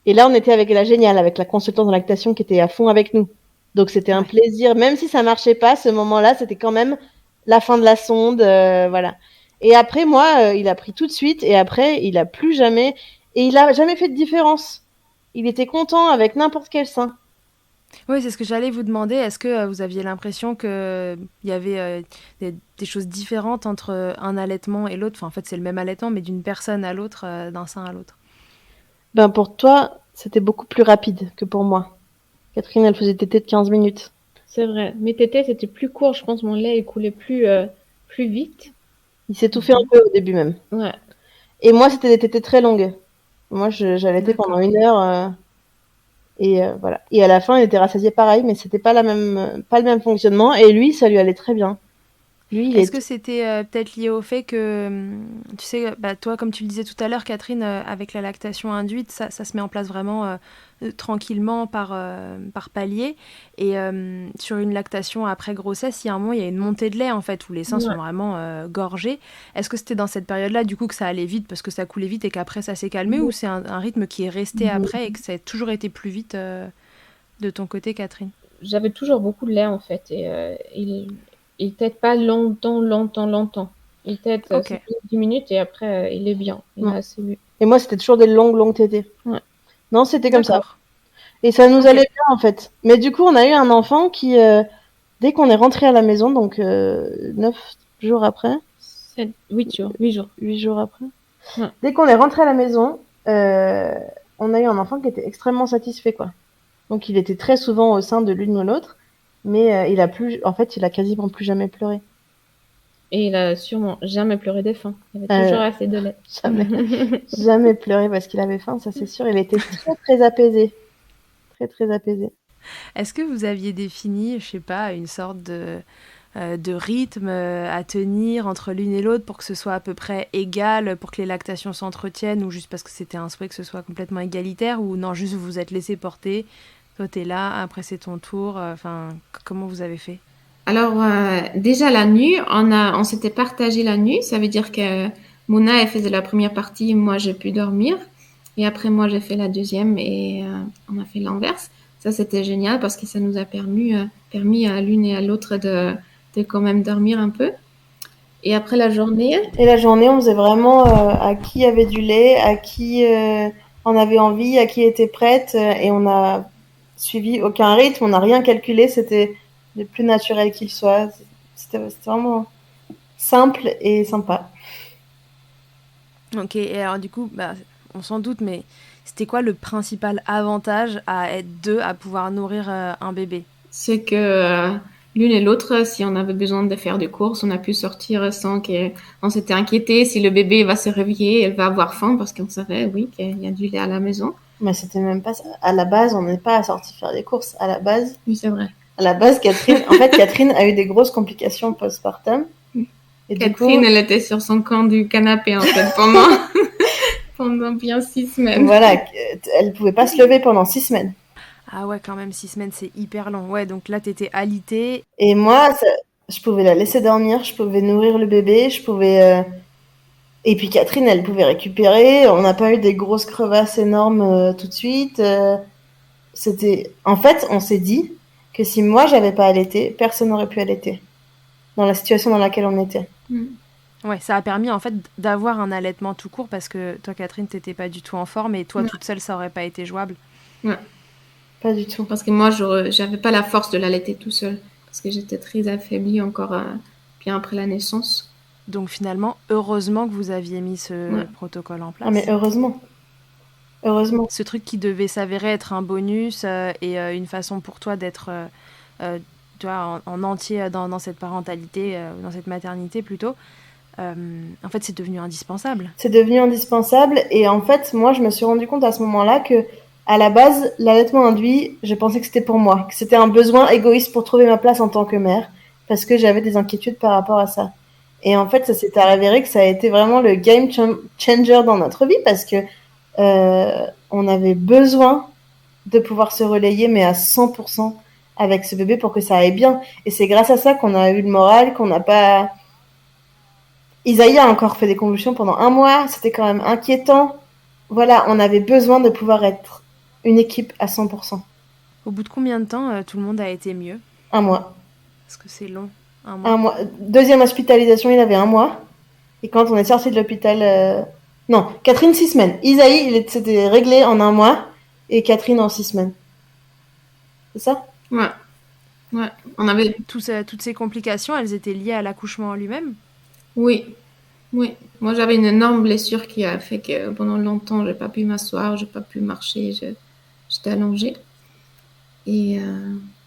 Et là, on était avec la géniale, avec la consultante en lactation qui était à fond avec nous. Donc c'était un plaisir, même si ça marchait pas, ce moment-là, c'était quand même la fin de la sonde, voilà. Et après, moi, il a pris tout de suite et après, il a plus jamais, et il a jamais fait de différence. Il était content avec n'importe quel sein. Oui, c'est ce que j'allais vous demander. Est-ce que vous aviez l'impression qu'il y avait des choses différentes entre un allaitement et l'autre? Enfin, en fait, c'est le même allaitement, mais d'une personne à l'autre, d'un sein à l'autre. Ben, pour toi, c'était beaucoup plus rapide que pour moi. Catherine, elle faisait tétée de 15 minutes. C'est vrai. Mes tétés, c'était plus court. Je pense que mon lait, il coulait plus vite. Il s'étouffait un peu au début même. Ouais. Et moi, c'était des tétées très longues. Moi, j'allaitais pendant 1 heure. Et voilà. Et à la fin, il était rassasié pareil, mais c'était pas le même fonctionnement. Et lui, ça lui allait très bien. Lui, Est-ce que c'était peut-être lié au fait que, tu sais, toi, comme tu le disais tout à l'heure, Catherine, avec la lactation induite, ça se met en place vraiment tranquillement par palier. Et sur une lactation après grossesse, il y a un moment, il y a une montée de lait, en fait, où les seins sont vraiment gorgés. Est-ce que c'était dans cette période-là, du coup, que ça allait vite parce que ça coulait vite et qu'après, ça s'est calmé, ou c'est un rythme qui est resté après et que ça a toujours été plus vite de ton côté, Catherine? J'avais toujours beaucoup de lait, en fait. Et il tète pas longtemps. Il tète 10 minutes et après, il est bien. Il a assez bu. Et moi, c'était toujours des longues tétées. Ouais. Non, c'était comme ça. Et ça nous allait bien, en fait. Mais du coup, on a eu un enfant qui, dès qu'on est rentré à la maison, donc 9 jours après. 8 jours. 8 jours après. Ouais. Dès qu'on est rentré à la maison, on a eu un enfant qui était extrêmement satisfait, quoi. Donc, il était très souvent au sein de l'une ou l'autre, mais il a quasiment plus jamais pleuré. Et il a sûrement jamais pleuré de faim. Il avait toujours assez de lait. Jamais pleuré parce qu'il avait faim, ça c'est sûr. Il était très très apaisé. Très très apaisé. Est-ce que vous aviez défini, je sais pas, une sorte de rythme à tenir entre l'une et l'autre pour que ce soit à peu près égal, pour que les lactations s'entretiennent, ou juste parce que c'était un souhait que ce soit complètement égalitaire, ou non, juste vous vous êtes laissé porter, toi t'es là, après c'est ton tour, comment vous avez fait? Alors, déjà la nuit, on s'était partagé la nuit, ça veut dire que Mouna, elle faisait la première partie, moi j'ai pu dormir, et après moi j'ai fait la deuxième et on a fait l'inverse. Ça c'était génial parce que ça nous a permis à l'une et à l'autre de quand même dormir un peu. Et après la journée? Et la journée, on faisait vraiment à qui avait du lait, à qui en avait envie, à qui était prête, et on a suivi aucun rythme, on n'a rien calculé, c'était le plus naturel qu'il soit. C'était vraiment simple et sympa. Ok, et alors du coup, on s'en doute, mais c'était quoi le principal avantage à être deux, à pouvoir nourrir un bébé? C'est que l'une et l'autre, si on avait besoin de faire des courses, on a pu sortir sans qu'on s'était inquiété si le bébé va se réveiller, elle va avoir faim parce qu'on savait, oui, qu'il y a du lait à la maison. Mais c'était même pas ça. À la base, on n'est pas sorti faire des courses. À la base. Oui, c'est vrai. À la base, Catherine a eu des grosses complications postpartum. Et Catherine, elle était sur son camp du canapé, en fait, pendant bien 6 semaines. Voilà, elle pouvait pas se lever pendant 6 semaines. Ah ouais, quand même, 6 semaines, c'est hyper long. Ouais, donc là, t'étais alitée. Et moi, je pouvais la laisser dormir, je pouvais nourrir le bébé, je pouvais... Et puis Catherine, elle pouvait récupérer. On n'a pas eu des grosses crevasses énormes tout de suite. En fait, on s'est dit que si moi, j'avais pas allaité, personne n'aurait pu allaiter. Dans la situation dans laquelle on était. Ouais, ça a permis en fait d'avoir un allaitement tout court parce que toi, Catherine, t'étais pas du tout en forme et toi, toute seule, ça aurait pas été jouable. Ouais. Pas du tout. Parce que moi, j'avais pas la force de l'allaiter tout seul parce que j'étais très affaiblie encore bien après la naissance. Donc finalement, heureusement que vous aviez mis ce protocole en place. Ah mais heureusement. Heureusement. Ce truc qui devait s'avérer être un bonus et une façon pour toi d'être tu vois, en entier dans cette parentalité, dans cette maternité plutôt, en fait, c'est devenu indispensable. C'est devenu indispensable. Et en fait, moi, je me suis rendu compte à ce moment-là que, à la base, l'allaitement induit, je pensais que c'était pour moi, que c'était un besoin égoïste pour trouver ma place en tant que mère, parce que j'avais des inquiétudes par rapport à ça. Et en fait, ça s'est avéré que ça a été vraiment le game changer dans notre vie, parce que on avait besoin de pouvoir se relayer, mais à 100% avec ce bébé pour que ça aille bien. Et c'est grâce à ça qu'on a eu le moral, qu'on n'a pas... Isaïe a encore fait des convulsions pendant 1 mois, c'était quand même inquiétant. Voilà, on avait besoin de pouvoir être une équipe à 100%. Au bout de combien de temps tout le monde a été mieux? 1 mois. Parce que c'est long, 1 mois. 1 mois. Deuxième hospitalisation, il avait 1 mois. Et quand on est sorti de l'hôpital... Non, Catherine, 6 semaines. Isaïe, c'était réglé en 1 mois. Et Catherine en 6 semaines. C'est ça? Ouais. On avait... Toutes ces complications, elles étaient liées à l'accouchement en lui-même? Oui. Moi, j'avais une énorme blessure qui a fait que pendant longtemps, j'ai pas pu m'asseoir, j'ai pas pu marcher, j'étais allongée. Et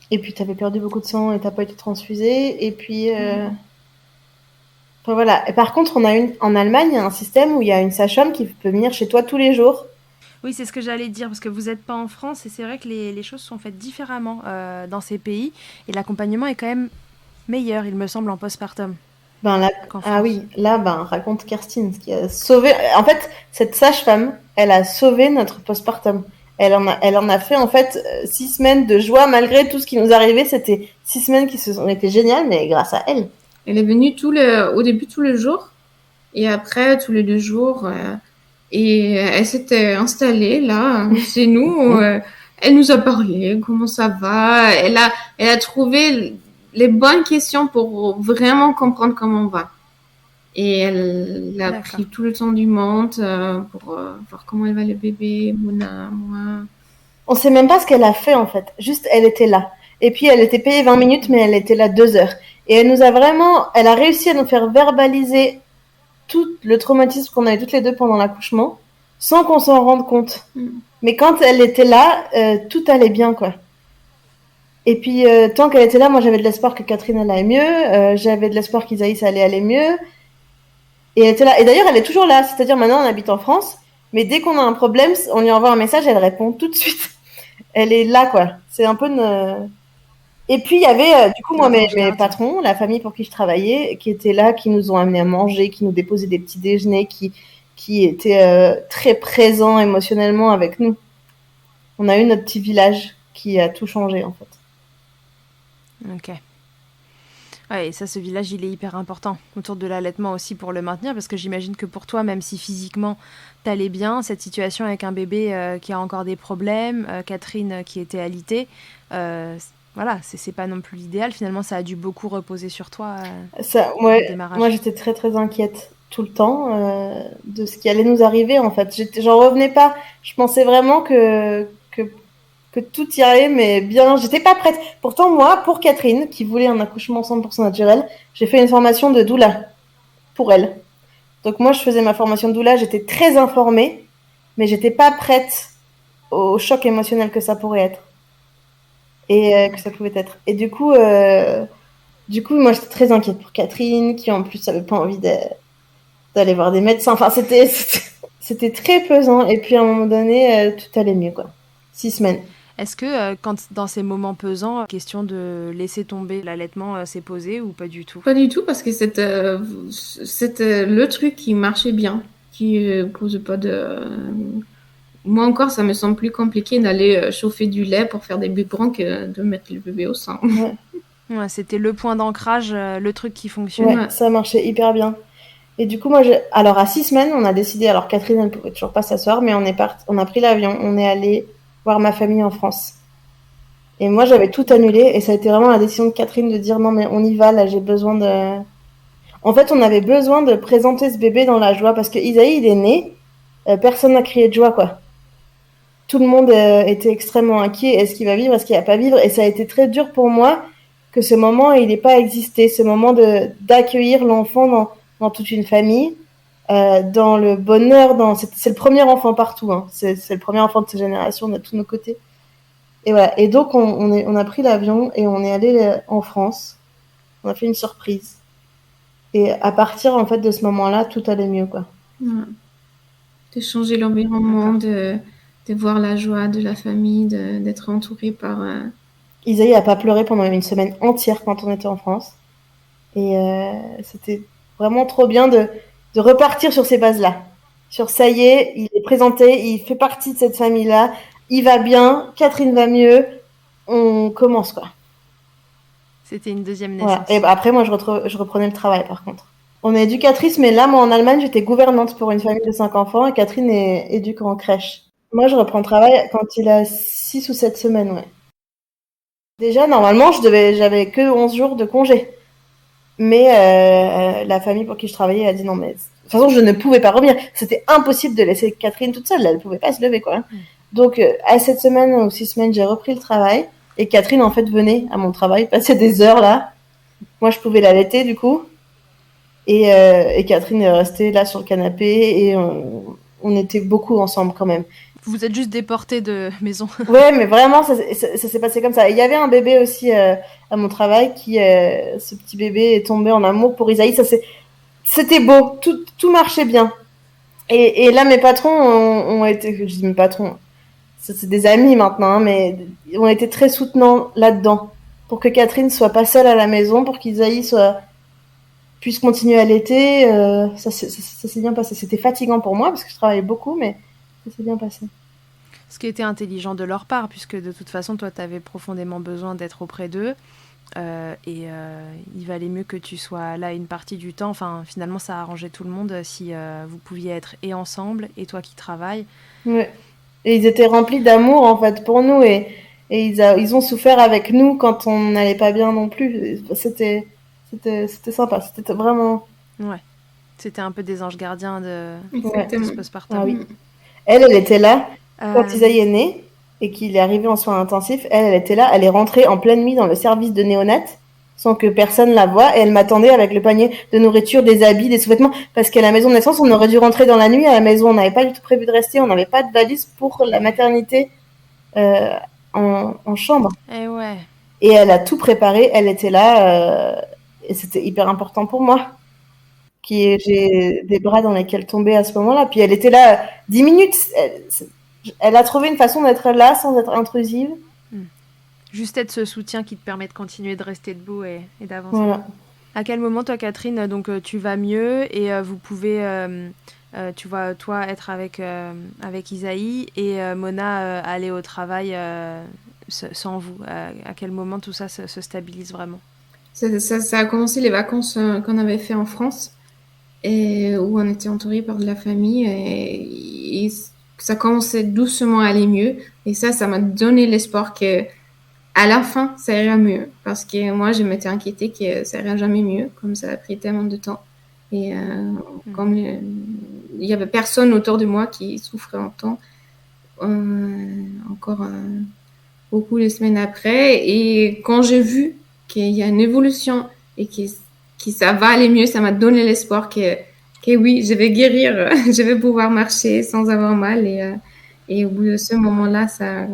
puis, tu avais perdu beaucoup de sang et t'as pas été transfusée. Et puis... Enfin, voilà. Et par contre, en Allemagne, il y a un système où il y a une sage-femme qui peut venir chez toi tous les jours. Oui, c'est ce que j'allais dire, parce que vous n'êtes pas en France et c'est vrai que les choses sont faites différemment dans ces pays. Et l'accompagnement est quand même meilleur, il me semble, en postpartum. Ah oui, là, raconte Kerstin, ce qui a sauvé... En fait, cette sage-femme, elle a sauvé notre postpartum. Elle en a fait, en fait, 6 semaines de joie, malgré tout ce qui nous arrivait. C'était 6 semaines qui ont été géniales, mais grâce à elle. Elle est venue au début tous les jours, et après, tous les 2 jours... Et elle s'était installée là, chez nous. Elle nous a parlé, comment ça va. Elle a trouvé les bonnes questions pour vraiment comprendre comment on va. Et elle a pris tout le temps du monde pour voir comment elle va le bébé, Mona, moi. On sait même pas ce qu'elle a fait en fait. Juste, elle était là. Et puis, elle était payée 20 minutes, mais elle était là 2 heures. Et elle a réussi à nous faire verbaliser tout le traumatisme qu'on avait toutes les deux pendant l'accouchement, sans qu'on s'en rende compte. Mais quand elle était là, tout allait bien, quoi. Et puis, tant qu'elle était là, moi, j'avais de l'espoir que Catherine allait mieux, j'avais de l'espoir qu'Isaïe, ça allait aller mieux. Et elle était là. Et d'ailleurs, elle est toujours là. C'est-à-dire, maintenant, on habite en France, mais dès qu'on a un problème, on lui envoie un message, elle répond tout de suite. Elle est là, quoi. C'est un peu une... Et puis, il y avait, du coup, moi, mes patrons, la famille pour qui je travaillais, qui étaient là, qui nous ont amenés à manger, qui nous déposaient des petits déjeuners, qui étaient très présents émotionnellement avec nous. On a eu notre petit village qui a tout changé, en fait. Ok. Ouais, et ça, ce village, il est hyper important autour de l'allaitement aussi pour le maintenir, parce que j'imagine que pour toi, même si physiquement t'allais bien, cette situation avec un bébé qui a encore des problèmes, Catherine qui était alitée, voilà, c'est pas non plus l'idéal. Finalement, ça a dû beaucoup reposer sur toi. Ouais, moi, j'étais très, très inquiète tout le temps de ce qui allait nous arriver, en fait. J'en revenais pas. Je pensais vraiment que tout irait, mais bien, j'étais pas prête. Pourtant, moi, pour Catherine, qui voulait un accouchement 100% naturel, j'ai fait une formation de doula pour elle. Donc moi, je faisais ma formation de doula, j'étais très informée, mais j'étais pas prête au choc émotionnel que ça pourrait être. Et que ça pouvait être. Et du coup, moi, j'étais très inquiète pour Catherine, qui en plus avait pas envie d'aller voir des médecins. Enfin, c'était très pesant. Et puis, à un moment donné, tout allait mieux, quoi. 6 semaines. Est-ce que quand dans ces moments pesants, question de laisser tomber l'allaitement s'est posée ou pas du tout? Pas du tout, parce que c'était le truc qui marchait bien, qui posait pas de... Moi encore, ça me semble plus compliqué d'aller chauffer du lait pour faire des biberons que de mettre le bébé au sein. Ouais, c'était le point d'ancrage, le truc qui fonctionnait. Ouais, ça marchait hyper bien. Et du coup, moi, alors à 6 semaines, on a décidé, alors Catherine, elle pouvait toujours pas s'asseoir, mais on a pris l'avion, on est allé voir ma famille en France. Et moi, j'avais tout annulé, et ça a été vraiment la décision de Catherine de dire non, mais on y va, là, j'ai besoin de... En fait, on avait besoin de présenter ce bébé dans la joie, parce que Isaïe, il est né, personne n'a crié de joie, quoi. Tout le monde était extrêmement inquiet, est-ce qu'il va vivre, est-ce qu'il va pas vivre, et ça a été très dur pour moi que ce moment, il n'ait pas existé, ce moment d'accueillir l'enfant dans toute une famille, dans le bonheur, c'est le premier enfant partout, hein. C'est le premier enfant de sa génération, de tous nos côtés. Et voilà. Et donc, on a pris l'avion et on est allé en France. On a fait une surprise. Et à partir, en fait, de ce moment-là, tout allait mieux, quoi. Ouais. De changer l'environnement, de voir la joie de la famille, d'être entouré par... Isaïe a pas pleuré pendant une semaine entière quand on était en France. Et c'était vraiment trop bien de repartir sur ces bases-là. Sur ça y est, il est présenté, il fait partie de cette famille-là, il va bien, Catherine va mieux, on commence, quoi. C'était une deuxième Voilà. naissance. Et après, moi, je reprenais le travail, par contre. On est éducatrice, mais là, moi, en Allemagne, j'étais gouvernante pour une famille de 5 enfants et Catherine est éduque en crèche. Moi, je reprends le travail quand il a 6 ou 7 semaines, ouais. Déjà, normalement, j'avais que 11 jours de congé. Mais la famille pour qui je travaillais a dit non, mais de toute façon, je ne pouvais pas revenir. C'était impossible de laisser Catherine toute seule. Elle ne pouvait pas se lever, quoi. Donc, à 7 semaines ou 6 semaines, j'ai repris le travail. Et Catherine, en fait, venait à mon travail, passait des heures là. Moi, je pouvais l'allaiter, du coup. Et Catherine est restée là sur le canapé. Et on était beaucoup ensemble, quand même. Vous êtes juste déportés de maison. Ouais, mais vraiment, ça s'est passé comme ça. Et il y avait un bébé aussi à mon travail ce petit bébé est tombé en amour pour Isaïe. C'était beau, tout marchait bien. Et là, mes patrons ont été, je dis mes patrons, c'est des amis maintenant, hein, mais ont été très soutenants là-dedans pour que Catherine soit pas seule à la maison, pour qu'Isaïe puisse continuer à allaiter. Ça s'est bien passé. C'était fatigant pour moi parce que je travaillais beaucoup, mais ça s'est bien passé. Ce qui était intelligent de leur part, puisque de toute façon, toi, tu avais profondément besoin d'être auprès d'eux. Il valait mieux que tu sois là une partie du temps. Enfin, finalement, ça arrangeait tout le monde si vous pouviez être et ensemble, et toi qui travailles. Ouais. Et ils étaient remplis d'amour, en fait, pour nous. Et ils ont souffert avec nous quand on n'allait pas bien non plus. C'était sympa. C'était vraiment... Ouais. C'était un peu des anges gardiens de Exactement. ce postpartum. Ah oui. Elle était là quand Isaïe est né et qu'il est arrivé en soins intensifs. Elle était là. Elle est rentrée en pleine nuit dans le service de néonat sans que personne la voie. Et elle m'attendait avec le panier de nourriture, des habits, des sous-vêtements. Parce qu'à la maison de naissance, on aurait dû rentrer dans la nuit à la maison. On n'avait pas du tout prévu de rester. On n'avait pas de valise pour la maternité en chambre. Et ouais. Et elle a tout préparé. Elle était là. Et c'était hyper important pour moi. J'ai des bras dans lesquels tomber à ce moment-là. Puis elle était là 10 minutes. Elle a trouvé une façon d'être là sans être intrusive. Juste être ce soutien qui te permet de continuer de rester debout et d'avancer. Voilà. À quel moment, toi, Catherine, donc tu vas mieux et vous pouvez, tu vois, toi, être avec Isaïe et Mona aller au travail sans vous. À quel moment tout ça se stabilise vraiment? Ça a commencé les vacances qu'on avait fait en France et où on était entouré par de la famille et ça commençait doucement à aller mieux. Et ça m'a donné l'espoir que à la fin, ça ira mieux. Parce que moi, je m'étais inquiétée que ça ira jamais mieux, comme ça a pris tellement de temps. Et comme il y avait personne autour de moi qui souffrait en temps, encore beaucoup de semaines après. Et quand j'ai vu qu'il y a une évolution et que ça va aller mieux, ça m'a donné l'espoir que oui, je vais guérir, je vais pouvoir marcher sans avoir mal. Et au bout de ce moment-là, ça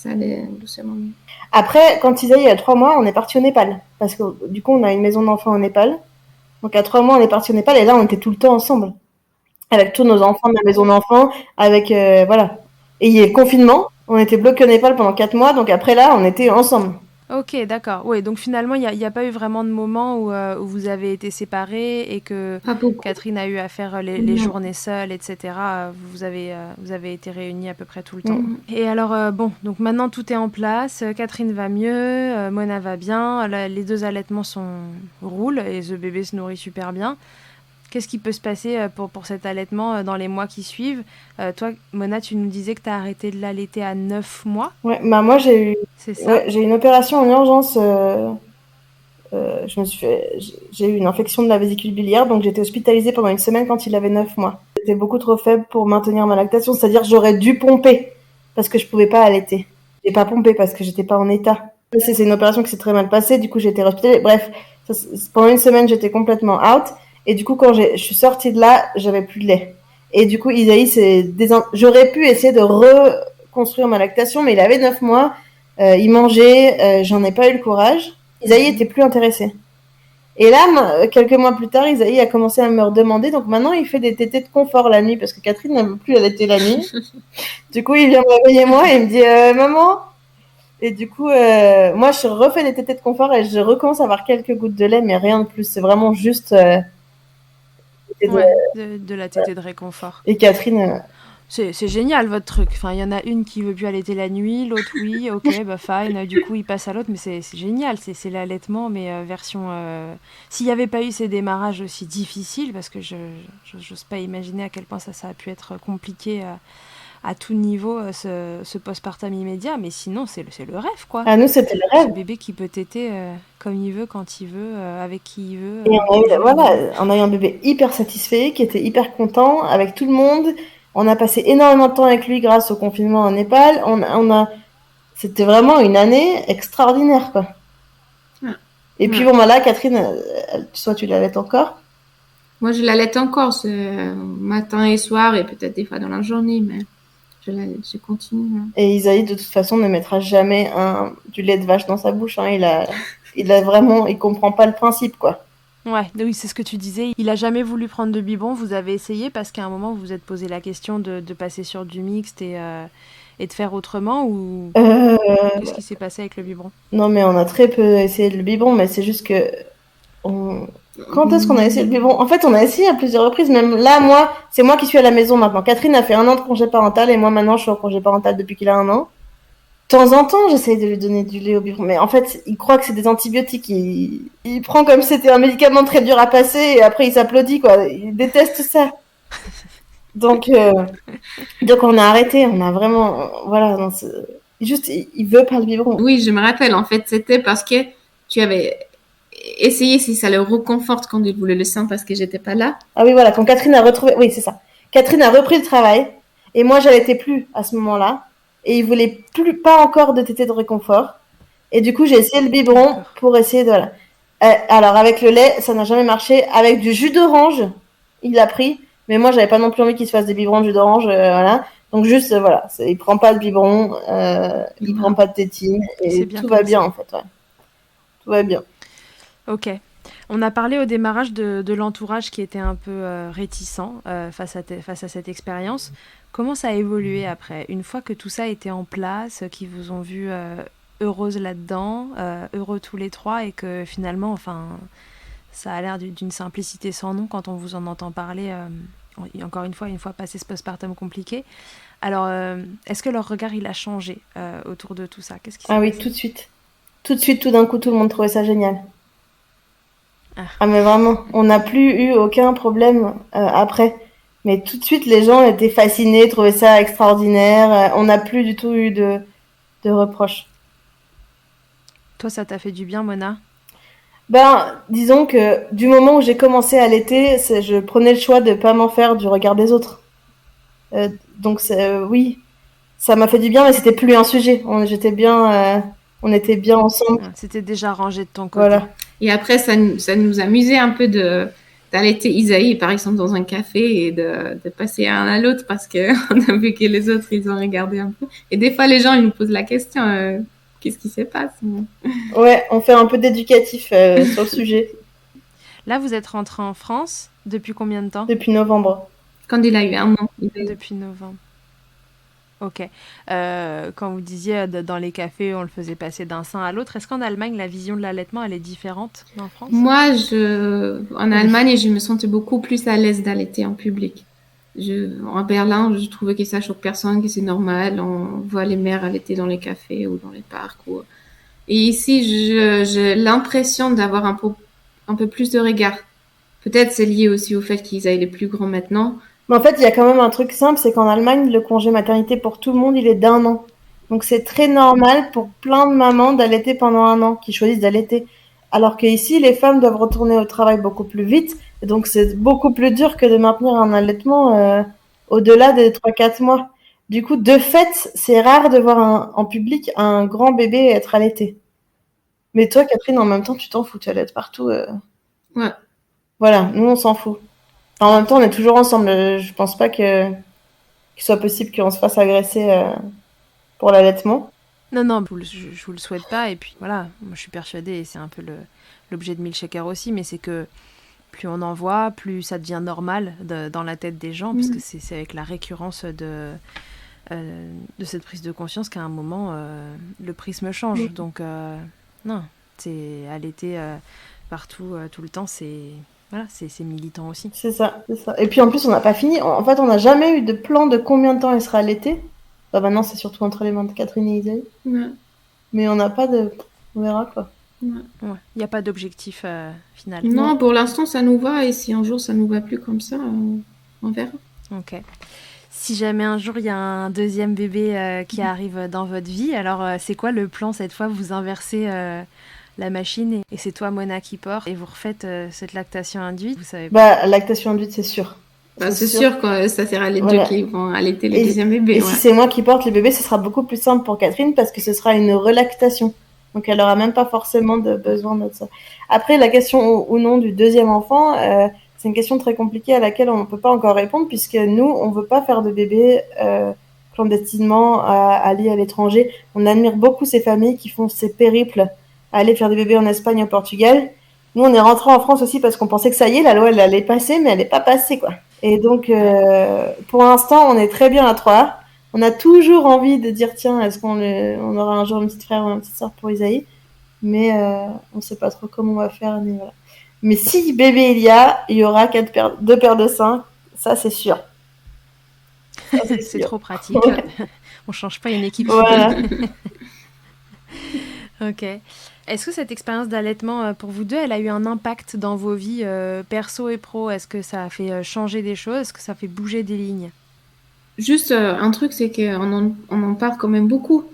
allait doucement mieux. Après, quand Isaïe a 3 mois, on est parti au Népal. Parce que du coup, on a une maison d'enfants au Népal. Donc à 3 mois, on est parti au Népal. Et là, on était tout le temps ensemble. Avec tous nos enfants de la maison d'enfants. Avec, voilà. Et il y a le confinement. On était bloqués au Népal pendant 4 mois. Donc après là, on était ensemble. Ok, d'accord. Oui, donc finalement, il n'y a pas eu vraiment de moment où vous avez été séparés et que Catherine a eu à faire les journées seules, etc. Vous avez été réunis à peu près tout le temps. Et alors, bon, donc maintenant tout est en place. Catherine va mieux, Mona va bien, les 2 allaitements roulent et ce bébé se nourrit super bien. Qu'est-ce qui peut se passer pour cet allaitement dans les mois qui suivent? Toi, Mona, tu nous disais que tu as arrêté de l'allaiter à 9 mois. Ouais, bah moi, j'ai eu une opération en urgence. J'ai eu une infection de la vésicule biliaire, donc j'étais hospitalisée pendant une semaine quand il avait 9 mois. J'étais beaucoup trop faible pour maintenir ma lactation, c'est-à-dire j'aurais dû pomper parce que je pouvais pas allaiter. J'ai pas pompé parce que j'étais pas en état. C'est une opération qui s'est très mal passée, du coup j'ai été hospitalisée. Bref, pendant une semaine j'étais complètement out. Et du coup, quand je suis sortie de là, j'avais plus de lait. Et du coup, Isaïe, j'aurais pu essayer de reconstruire ma lactation, mais il avait 9 mois. Il mangeait, j'en ai pas eu le courage. Isaïe était plus intéressé. Et là, quelques mois plus tard, Isaïe a commencé à me redemander. Donc maintenant, il fait des tétés de confort la nuit parce que Catherine n'aime plus allaiter la nuit. Du coup, il vient me réveiller moi et il me dit maman. Et du coup, moi, je refais des tétés de confort et je recommence à avoir quelques gouttes de lait, mais rien de plus. C'est vraiment juste de la tétée de réconfort. Et Catherine. C'est génial votre truc. Enfin, il y en a une qui veut plus allaiter la nuit, l'autre oui, ok, bah fine. Du coup, il passe à l'autre, mais c'est génial. C'est l'allaitement, mais version. S'il n'y avait pas eu ces démarrages aussi difficiles, parce que je n'ose pas imaginer à quel point ça a pu être compliqué à tout niveau, ce postpartum immédiat. Mais sinon, c'est le rêve, quoi. À nous, c'était le rêve. Ce bébé qui peut téter comme il veut, quand il veut, avec qui il veut. Et on a eu un bébé hyper satisfait, qui était hyper content avec tout le monde. On a passé énormément de temps avec lui grâce au confinement en Népal. C'était vraiment une année extraordinaire, quoi. Et puis bon, là, Catherine, soit tu l'allaites encore. Moi, je l'allaite encore, matin et soir, et peut-être des fois dans la journée, mais je continue. Et Isaïe, de toute façon, ne mettra jamais du lait de vache dans sa bouche. Hein. Il comprend pas le principe, quoi. Ouais, oui, c'est ce que tu disais. Il a jamais voulu prendre de biberon. Vous avez essayé parce qu'à un moment, vous vous êtes posé la question de passer sur du mixte et de faire autrement ou qu'est-ce qui s'est passé avec le biberon? Non, mais on a très peu essayé le biberon, mais c'est juste que quand est-ce qu'on a essayé le biberon? En fait, on a essayé à plusieurs reprises. Même là, c'est moi qui suis à la maison maintenant. Catherine a fait 1 an de congé parental et moi maintenant, je suis en congé parental depuis qu'il a 1 an. De temps en temps, j'essaye de lui donner du lait au biberon, mais en fait, il croit que c'est des antibiotiques. Il prend comme si c'était un médicament très dur à passer et après il s'applaudit, quoi. Il déteste ça. Donc on a arrêté. On a vraiment, voilà. Non, juste, il veut pas le biberon. Oui, je me rappelle. En fait, c'était parce que tu avais essayé si ça le reconforte quand il voulait le sein parce que j'étais pas là. Ah oui, voilà. Quand Catherine a retrouvé, oui, c'est ça. Catherine a repris le travail et moi, j'allaitais plus à ce moment-là. Et il voulait pas encore de tétée de réconfort. Et du coup, j'ai essayé le biberon pour essayer de, voilà. Alors, avec le lait, ça n'a jamais marché. Avec du jus d'orange, il l'a pris. Mais moi, j'avais pas non plus envie qu'il se fasse des biberons de jus d'orange, voilà. Donc juste, voilà. Il prend pas de biberon, il prend pas de tétine. Et tout va bien, en fait, ouais. Tout va bien. Ok. On a parlé au démarrage de l'entourage qui était un peu réticent face à cette expérience. Comment ça a évolué après? Une fois que tout ça était en place, qu'ils vous ont vu heureuse là-dedans, heureux tous les trois, et que finalement, enfin, ça a l'air d'une simplicité sans nom quand on vous en entend parler, encore une fois passé ce postpartum compliqué. Alors, est-ce que leur regard, il a changé autour de tout ça? Qu'est-ce qui s'est passé? Tout de suite. Tout de suite, tout d'un coup, tout le monde trouvait ça génial. Ah mais vraiment, on n'a plus eu aucun problème après. Mais tout de suite, les gens étaient fascinés, trouvaient ça extraordinaire. On n'a plus du tout eu de reproches. Toi, ça t'a fait du bien, Mona? Ben, disons que du moment où j'ai commencé à allaiter, je prenais le choix de pas m'en faire du regard des autres. Donc oui, ça m'a fait du bien, mais c'était plus un sujet. On était bien ensemble. C'était déjà rangé de ton côté. Voilà. Et après, ça nous amusait un peu d'allaiter Isaïe, par exemple, dans un café et de passer un à l'autre parce qu'on a vu que les autres, ils ont regardé un peu. Et des fois, les gens, ils nous posent la question, qu'est-ce qui se passe? Ouais, on fait un peu d'éducatif sur le sujet. Là, vous êtes rentrée en France depuis combien de temps? Depuis novembre. Quand il a eu 1 an. Depuis novembre. Ok. Quand vous disiez dans les cafés, on le faisait passer d'un sein à l'autre, est-ce qu'en Allemagne, la vision de l'allaitement, elle est différente en France? Moi, en Allemagne, je me sentais beaucoup plus à l'aise d'allaiter en public. En Berlin, je trouvais que ça choque personne, que c'est normal. On voit les mères allaiter dans les cafés ou dans les parcs. Et ici, j'ai l'impression d'avoir un peu plus de regard. Peut-être c'est lié aussi au fait qu'ils aillent les plus grands maintenant. Mais en fait, il y a quand même un truc simple, c'est qu'en Allemagne, le congé maternité pour tout le monde, il est d'1 an. Donc c'est très normal pour plein de mamans d'allaiter pendant 1 an, qui choisissent d'allaiter. Alors qu'ici, les femmes doivent retourner au travail beaucoup plus vite. Et donc c'est beaucoup plus dur que de maintenir un allaitement au-delà des 3-4 mois. Du coup, de fait, c'est rare de voir en public un grand bébé être allaité. Mais toi, Catherine, en même temps, tu t'en fous, tu allaites partout. Ouais. Voilà, nous, on s'en fout. En même temps, on est toujours ensemble. Je pense pas qu'il soit possible qu'on se fasse agresser pour l'allaitement. Non, je vous le souhaite pas. Et puis voilà, moi je suis persuadée, et c'est un peu l'objet de Milkshaker aussi, mais c'est que plus on en voit, plus ça devient normal dans la tête des gens, parce que c'est avec la récurrence de cette prise de conscience qu'à un moment, le prisme change. Donc non, c'est allaiter partout, tout le temps, c'est militant aussi. C'est ça. Et puis en plus, on n'a pas fini. En fait, on n'a jamais eu de plan de combien de temps il sera allaité. Bah, maintenant, c'est surtout entre les mains de Catherine et Isaïe. Ouais. Mais on n'a pas de... On verra, quoi. Il n'y a pas d'objectif final. Non, pour l'instant, ça nous va. Et si un jour, ça nous va plus comme ça, on verra. Ok. Si jamais un jour, il y a un deuxième bébé qui arrive dans votre vie, alors c'est quoi le plan cette fois? Vous inversez la machine et c'est toi, Mona, qui porte et vous refaites cette lactation induite, vous savez pas. Bah, lactation induite, c'est sûr. C'est sûr que ça sera les deux qui vont allaiter le deuxième bébé. Et si c'est moi qui porte le bébé, ce sera beaucoup plus simple pour Catherine parce que ce sera une relactation. Donc elle aura même pas forcément de besoin de ça. Après, la question ou non du deuxième enfant, c'est une question très compliquée à laquelle on ne peut pas encore répondre puisque nous, on veut pas faire de bébé clandestinement à aller à l'étranger. On admire beaucoup ces familles qui font ces périples à aller faire des bébés en Espagne et au Portugal. Nous, on est rentrés en France aussi parce qu'on pensait que ça y est, la loi, elle allait passer, mais elle n'est pas passée, quoi. Et donc, pour l'instant, on est très bien à 3. On a toujours envie de dire, tiens, est-ce on aura un jour une petite frère ou une petite sœur pour Isaïe? Mais on ne sait pas trop comment on va faire. Mais, voilà. Mais si bébé il y aura 2 paires de seins. Ça, c'est sûr. C'est trop pratique. On change pas une équipe. Voilà. Ok. Est-ce que cette expérience d'allaitement, pour vous deux, elle a eu un impact dans vos vies perso et pro? Est-ce que ça a fait changer des choses? Est-ce que ça a fait bouger des lignes? Juste un truc, c'est qu'on en parle quand même beaucoup.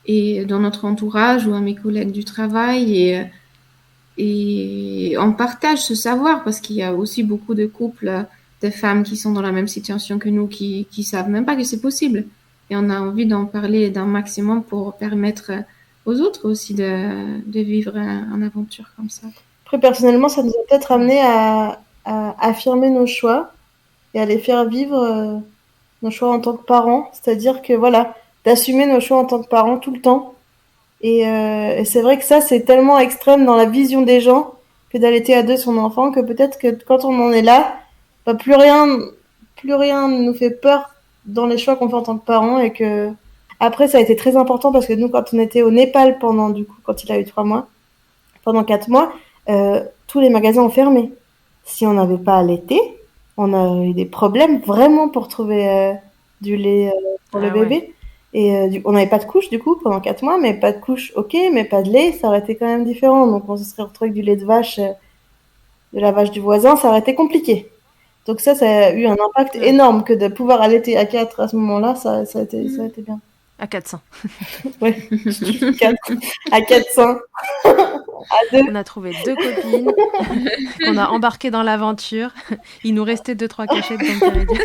Et dans notre entourage ou à mes collègues du travail. Et on partage ce savoir parce qu'il y a aussi beaucoup de couples, de femmes qui sont dans la même situation que nous, qui savent même pas que c'est possible. Et on a envie d'en parler d'un maximum pour permettre aux autres aussi de vivre une aventure comme ça. Après, personnellement, ça nous a peut-être amené à affirmer nos choix et à les faire vivre nos choix en tant que parents. C'est-à-dire que, voilà, d'assumer nos choix en tant que parents tout le temps. Et c'est vrai que ça, c'est tellement extrême dans la vision des gens que d'allaiter à 2 son enfant que peut-être que quand on en est là, bah, plus rien ne nous fait peur dans les choix qu'on fait en tant que parents et que après, ça a été très important parce que nous, quand on était au Népal quand il a eu 3 mois, pendant 4 mois, tous les magasins ont fermé. Si on n'avait pas allaité, on a eu des problèmes vraiment pour trouver du lait pour le bébé. Ouais. Et on n'avait pas de couche du coup pendant 4 mois, mais pas de couche, ok, mais pas de lait, ça aurait été quand même différent. Donc on se serait retrouvé avec du lait de vache, de la vache du voisin, ça aurait été compliqué. Donc ça a eu un impact énorme que de pouvoir allaiter à 4 à ce moment-là, ça a été bien. À 400. Ouais, 4. À 400. À 2. On a trouvé 2 copines qu'on a embarquées dans l'aventure. Il nous restait 2-3 cachettes comme tu dit.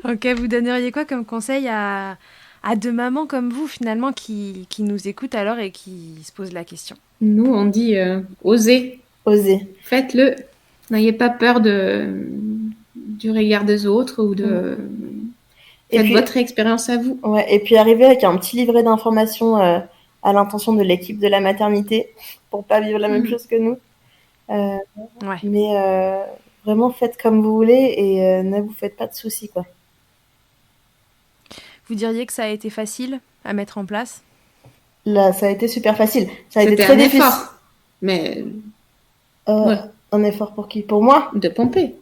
Ok, vous donneriez quoi comme conseil à 2 mamans comme vous finalement qui nous écoutent alors et qui se posent la question? Nous, on dit osez. Osez. Faites-le. N'ayez pas peur du regard des autres ou de... Faites votre expérience à vous. Ouais, et puis arriver avec un petit livret d'informations à l'intention de l'équipe de la maternité pour pas vivre la même chose que nous. Mais vraiment, faites comme vous voulez et ne vous faites pas de soucis, quoi. Vous diriez que ça a été facile à mettre en place? Là, ça a été super facile. Ça a été très difficile. Effort. Mais un effort pour qui? Pour moi? De pomper.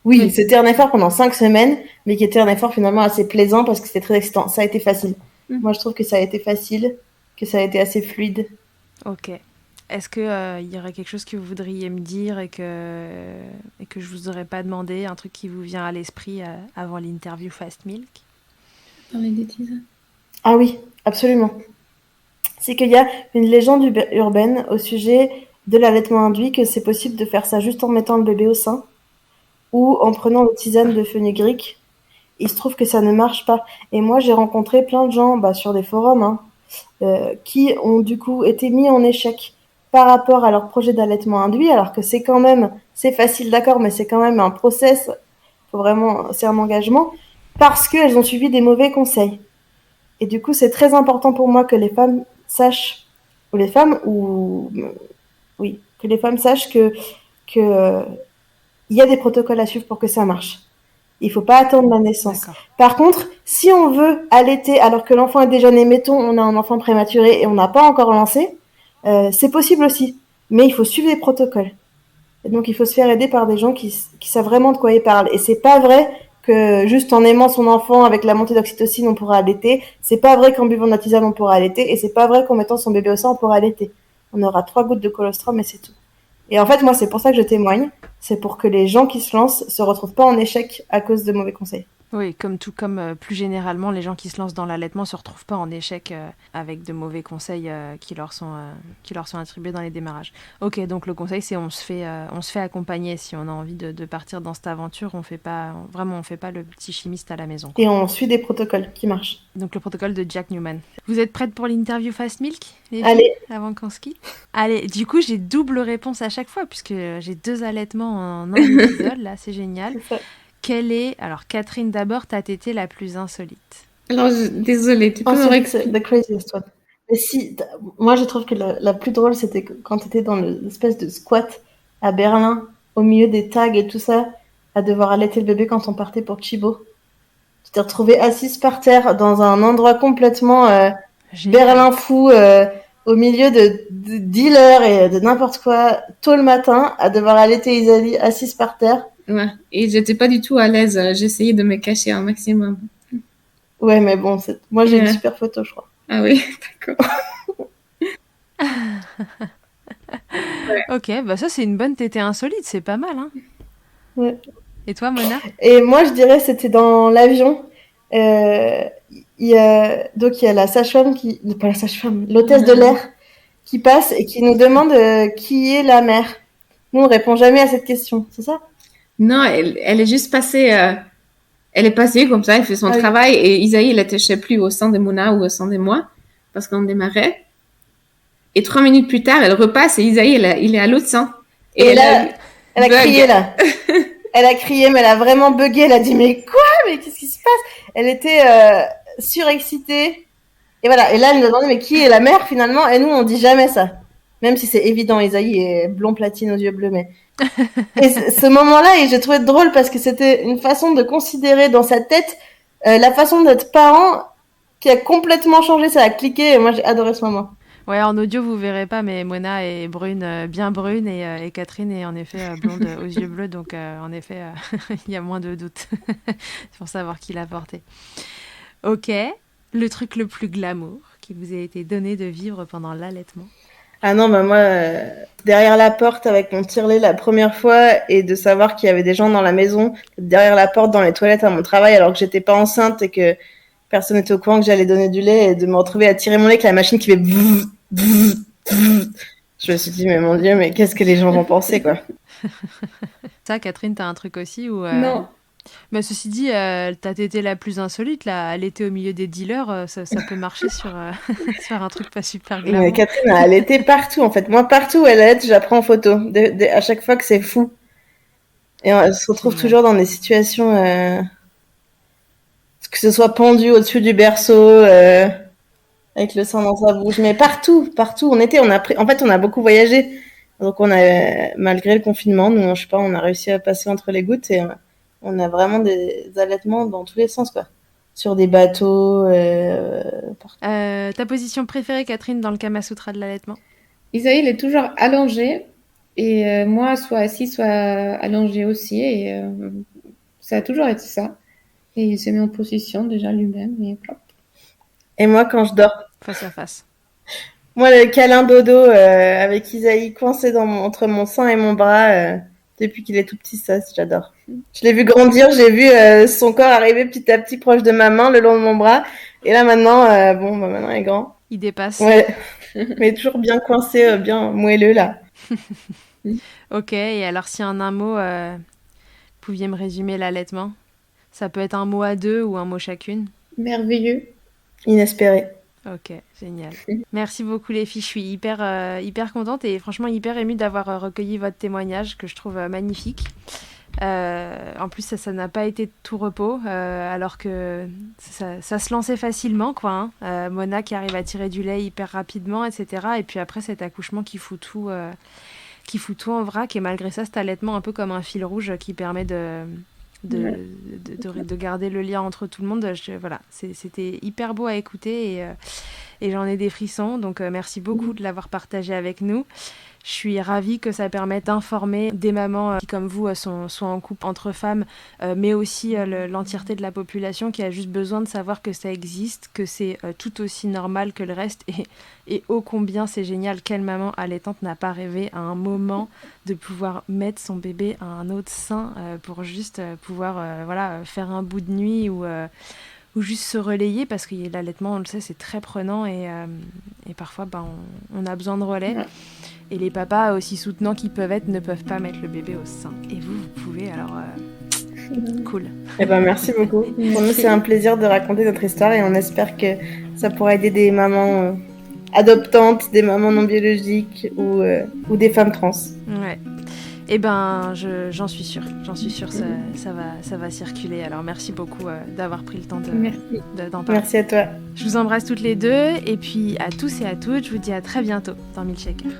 Oui, c'était un effort pendant 5 semaines, mais qui était un effort finalement assez plaisant parce que c'était très excitant. Ça a été facile. Moi, je trouve que ça a été facile, que ça a été assez fluide. Ok. Est-ce que y aurait quelque chose que vous voudriez me dire et que je vous aurais pas demandé, un truc qui vous vient à l'esprit avant l'interview Fast Milk? Parler des tisanes. Ah oui, absolument. C'est qu'il y a une légende urbaine au sujet de l'allaitement induit, que c'est possible de faire ça juste en mettant le bébé au sein ou en prenant une tisane de fenugrec. Il se trouve que ça ne marche pas. Et moi, j'ai rencontré plein de gens sur des forums qui ont du coup été mis en échec par rapport à leur projet d'allaitement induit, alors que c'est facile, d'accord, mais c'est quand même un process, c'est un engagement, parce qu'elles ont suivi des mauvais conseils. Et du coup, c'est très important pour moi que les femmes sachent, ou les femmes, ou oui, que les femmes sachent que il y a des protocoles à suivre pour que ça marche. Il faut pas attendre la naissance. D'accord. Par contre, si on veut allaiter alors que l'enfant est déjà né, mettons, on a un enfant prématuré et on n'a pas encore lancé, c'est possible aussi. Mais il faut suivre les protocoles. Et donc, il faut se faire aider par des gens qui savent vraiment de quoi ils parlent. Et c'est pas vrai que juste en aimant son enfant avec la montée d'oxytocine, on pourra allaiter. C'est pas vrai qu'en buvant de la tisane, on pourra allaiter. Et c'est pas vrai qu'en mettant son bébé au sein, on pourra allaiter. On aura 3 gouttes de colostrum et c'est tout. Et en fait, moi, c'est pour ça que je témoigne. C'est pour que les gens qui se lancent se retrouvent pas en échec à cause de mauvais conseils. Oui, comme plus généralement, les gens qui se lancent dans l'allaitement se retrouvent pas en échec avec de mauvais conseils qui leur sont attribués dans les démarrages. Ok, donc le conseil c'est on se fait accompagner si on a envie de partir dans cette aventure. On fait pas le petit chimiste à la maison. Et on suit des protocoles qui marchent. Donc le protocole de Jack Newman. Vous êtes prêtes pour l'interview Fast Milk, les Allez. filles, avant qu'on se quitte? Allez, du coup j'ai double réponse à chaque fois puisque j'ai 2 allaitements en un épisode. Là, c'est génial. C'est ça. Quelle est, alors Catherine d'abord, ta tétée la plus insolite? Alors, désolée, tu peux me Ensuite, c'est the craziest one. Mais si, moi je trouve que la plus drôle c'était quand tu étais dans l'espèce de squat à Berlin, au milieu des tags et tout ça, à devoir allaiter le bébé quand on partait pour Chibo. Tu t'es retrouvée assise par terre dans un endroit complètement Berlin fou, au milieu de dealers et de n'importe quoi, tôt le matin, à devoir allaiter Isalie assise par terre. Ouais, et j'étais pas du tout à l'aise. J'essayais de me cacher un maximum. Ouais, mais bon, moi j'ai une super photo, je crois. Ah oui, d'accord. Ok, bah ça c'est une bonne tétée insolite, c'est pas mal, hein. Ouais. Et toi, Mona? Et moi, je dirais c'était dans l'avion. Il y a la sage-femme pas la sage-femme, l'hôtesse de l'air qui passe et qui nous demande qui est la mère. Nous, on répond jamais à cette question, c'est ça? Non, elle est juste passée. Elle est passée comme ça, elle fait son travail et Isaïe, il était, je sais plus, au sein de Mona ou au sein de moi parce qu'on démarrait. Et 3 minutes plus tard, elle repasse et Isaïe, il est à l'autre sein. Et là, elle a crié là. Elle a crié, mais elle a vraiment bugué. Elle a dit, mais quoi? Mais qu'est-ce qui se passe? Elle était surexcitée. Et voilà. Et là, elle nous a demandé, mais qui est la mère finalement? Et nous, on dit jamais ça. Même si c'est évident, Isaïe est blond platine aux yeux bleus. Mais... et ce moment-là, j'ai trouvé drôle parce que c'était une façon de considérer dans sa tête la façon d'être parent qui a complètement changé. Ça a cliqué et moi, j'ai adoré ce moment. Ouais, en audio, vous verrez pas, mais Mona est brune, bien brune, et Catherine est en effet blonde aux yeux bleus, donc en effet, il y a moins de doute pour savoir qui l'a porté. Ok, le truc le plus glamour qui vous a été donné de vivre pendant l'allaitement? Ah non, bah moi, derrière la porte avec mon tire-lait la première fois et de savoir qu'il y avait des gens dans la maison, derrière la porte dans les toilettes à mon travail alors que j'étais pas enceinte et que personne n'était au courant que j'allais donner du lait et de me retrouver à tirer mon lait avec la machine qui fait je me suis dit, mais mon Dieu, mais qu'est-ce que les gens vont penser, quoi. Ça, Catherine, t'as un truc aussi où... Non. Mais ceci dit, ta tétée la plus insolite, là, elle était au milieu des dealers, ça peut marcher sur un truc pas super glamour. Mais Catherine, elle était partout, en fait. Moi, partout où elle est, j'apprends en photo. À chaque fois que c'est fou. Et elle se retrouve toujours dans des situations... que ce soit pendu au-dessus du berceau... avec le sang dans sa bouche, mais partout. En fait, on a beaucoup voyagé. Donc, malgré le confinement, nous, je sais pas, on a réussi à passer entre les gouttes et on a vraiment des allaitements dans tous les sens, quoi. Sur des bateaux. Ta position préférée, Catherine, dans le Kama Sutra de l'allaitement? Isaïe, il est toujours allongé et moi, soit assis, soit allongé aussi. Et ça a toujours été ça. Et il s'est mis en position déjà lui-même. Et moi, quand je dors. Face à face. Moi, le câlin dodo avec Isaïe coincé entre mon sein et mon bras depuis qu'il est tout petit, ça, j'adore. Je l'ai vu grandir, j'ai vu son corps arriver petit à petit proche de ma main, le long de mon bras. Et là, maintenant, maintenant, il est grand. Il dépasse. Ouais, mais toujours bien coincé, bien moelleux, là. Ok, et alors si en un mot, vous pouviez me résumer l'allaitement? Ça peut être un mot à 2 ou un mot chacune. Merveilleux. Inespéré. Ok, génial. Merci beaucoup les filles, je suis hyper contente et franchement hyper émue d'avoir recueilli votre témoignage que je trouve magnifique. En plus, ça n'a pas été de tout repos, alors que ça se lançait facilement, quoi. Mona qui arrive à tirer du lait hyper rapidement, etc. Et puis après, cet accouchement qui fout tout en vrac. Et malgré ça, cet allaitement un peu comme un fil rouge qui permet de garder le lien entre tout le monde. Voilà, c'était hyper beau à écouter et j'en ai des frissons. Donc, merci beaucoup de l'avoir partagé avec nous. Je suis ravie que ça permette d'informer des mamans qui, comme vous, sont en couple entre femmes, mais aussi l'entièreté de la population qui a juste besoin de savoir que ça existe, que c'est tout aussi normal que le reste. Et ô combien c'est génial, quelle maman allaitante n'a pas rêvé à un moment de pouvoir mettre son bébé à un autre sein pour juste pouvoir faire un bout de nuit ou juste se relayer, parce que l'allaitement, on le sait, c'est très prenant et parfois on a besoin de relais. Ouais. Et les papas, aussi soutenants qu'ils peuvent être, ne peuvent pas mettre le bébé au sein. Et vous pouvez, alors cool. Eh ben, merci beaucoup. Pour nous, c'est un plaisir de raconter notre histoire et on espère que ça pourra aider des mamans adoptantes, des mamans non biologiques ou des femmes trans. Ouais. Eh ben, j'en suis sûre. Ça va circuler. Alors, merci beaucoup d'avoir pris le temps d'en parler. Merci à toi. Je vous embrasse toutes les deux. Et puis, à tous et à toutes, je vous dis à très bientôt dans Milkshaker.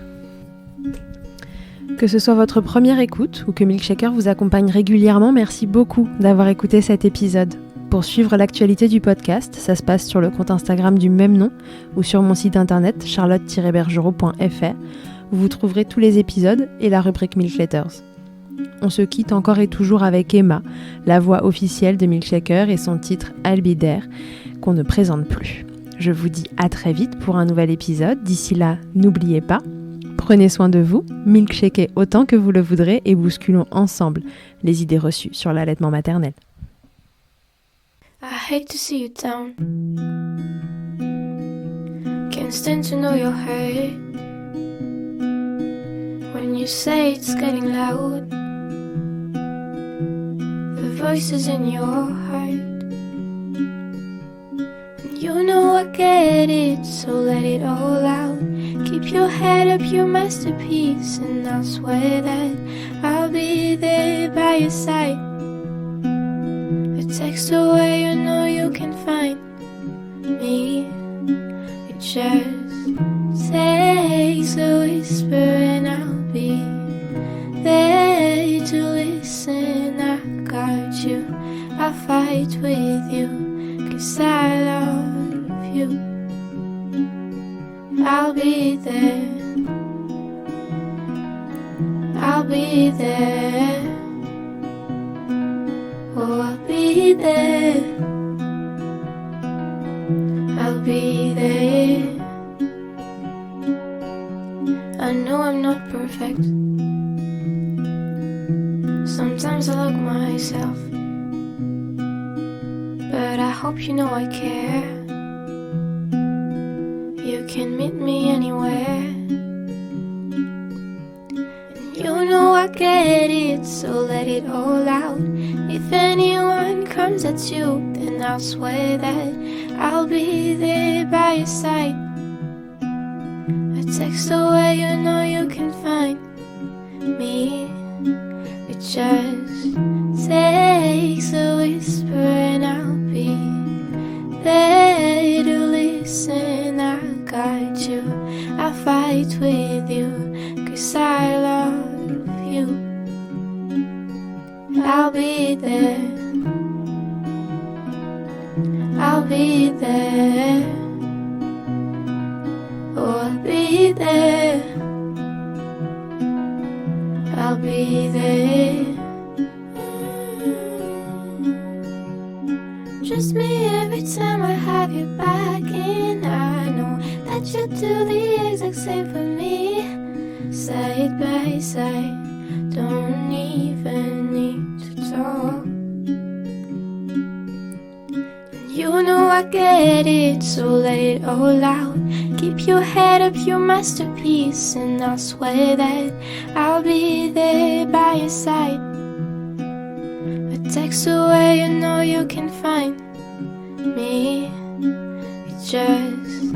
Que ce soit votre première écoute ou que Milkshaker vous accompagne régulièrement, merci beaucoup d'avoir écouté cet épisode. Pour suivre l'actualité du podcast, ça se passe sur le compte Instagram du même nom ou sur mon site internet charlotte-bergerot.fr où vous trouverez tous les épisodes et la rubrique Milk Letters. On se quitte encore et toujours avec Emma, la voix officielle de Milkshaker et son titre I'll Be There, qu'on ne présente plus. Je vous dis à très vite pour un nouvel épisode. D'ici là, n'oubliez pas, prenez soin de vous, milkshakez autant que vous le voudrez et bousculons ensemble les idées reçues sur l'allaitement maternel. I hate to see you down. Can't stand to know you're hurt. When you say it's getting loud, the voices in your heart. And you know I get it, so let it all out. Keep your head up, your masterpiece, and I'll swear that I'll be there by your side. A text away, you know you can find me. It just takes a whisper and I'll be there to listen. I got you, I'll fight with you, 'cause I love you. I'll be there, I'll be there, oh I'll be there, I'll be there. I know I'm not perfect, sometimes I look myself, but I hope you know I care. You can meet me anywhere. And you know I get it, so let it all out. If anyone comes at you, then I'll swear that I'll be there by your side. A text away, you know you can find me. It just takes a whisper and I'll be there to listen. I got you, I'll fight with you, 'cause I love you. I'll be there, I'll be there, oh I'll be there, I'll be there. Just me every time I have you back, and I know that you do the exact same for me. Side by side, don't even need to talk. You know I get it, so let it all out. Keep your head up, your masterpiece, and I'll swear that I'll be there by your side. A text away, you know you can find me. It just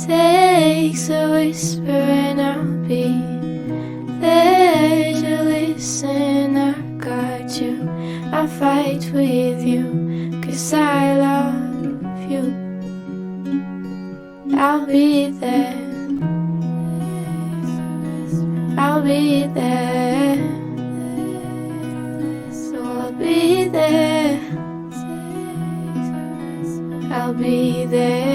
takes a whisper and I'll be there to listen. I got you, 'cause I love you. I'll be there. I'll be there. So I'll be there. I'll be there.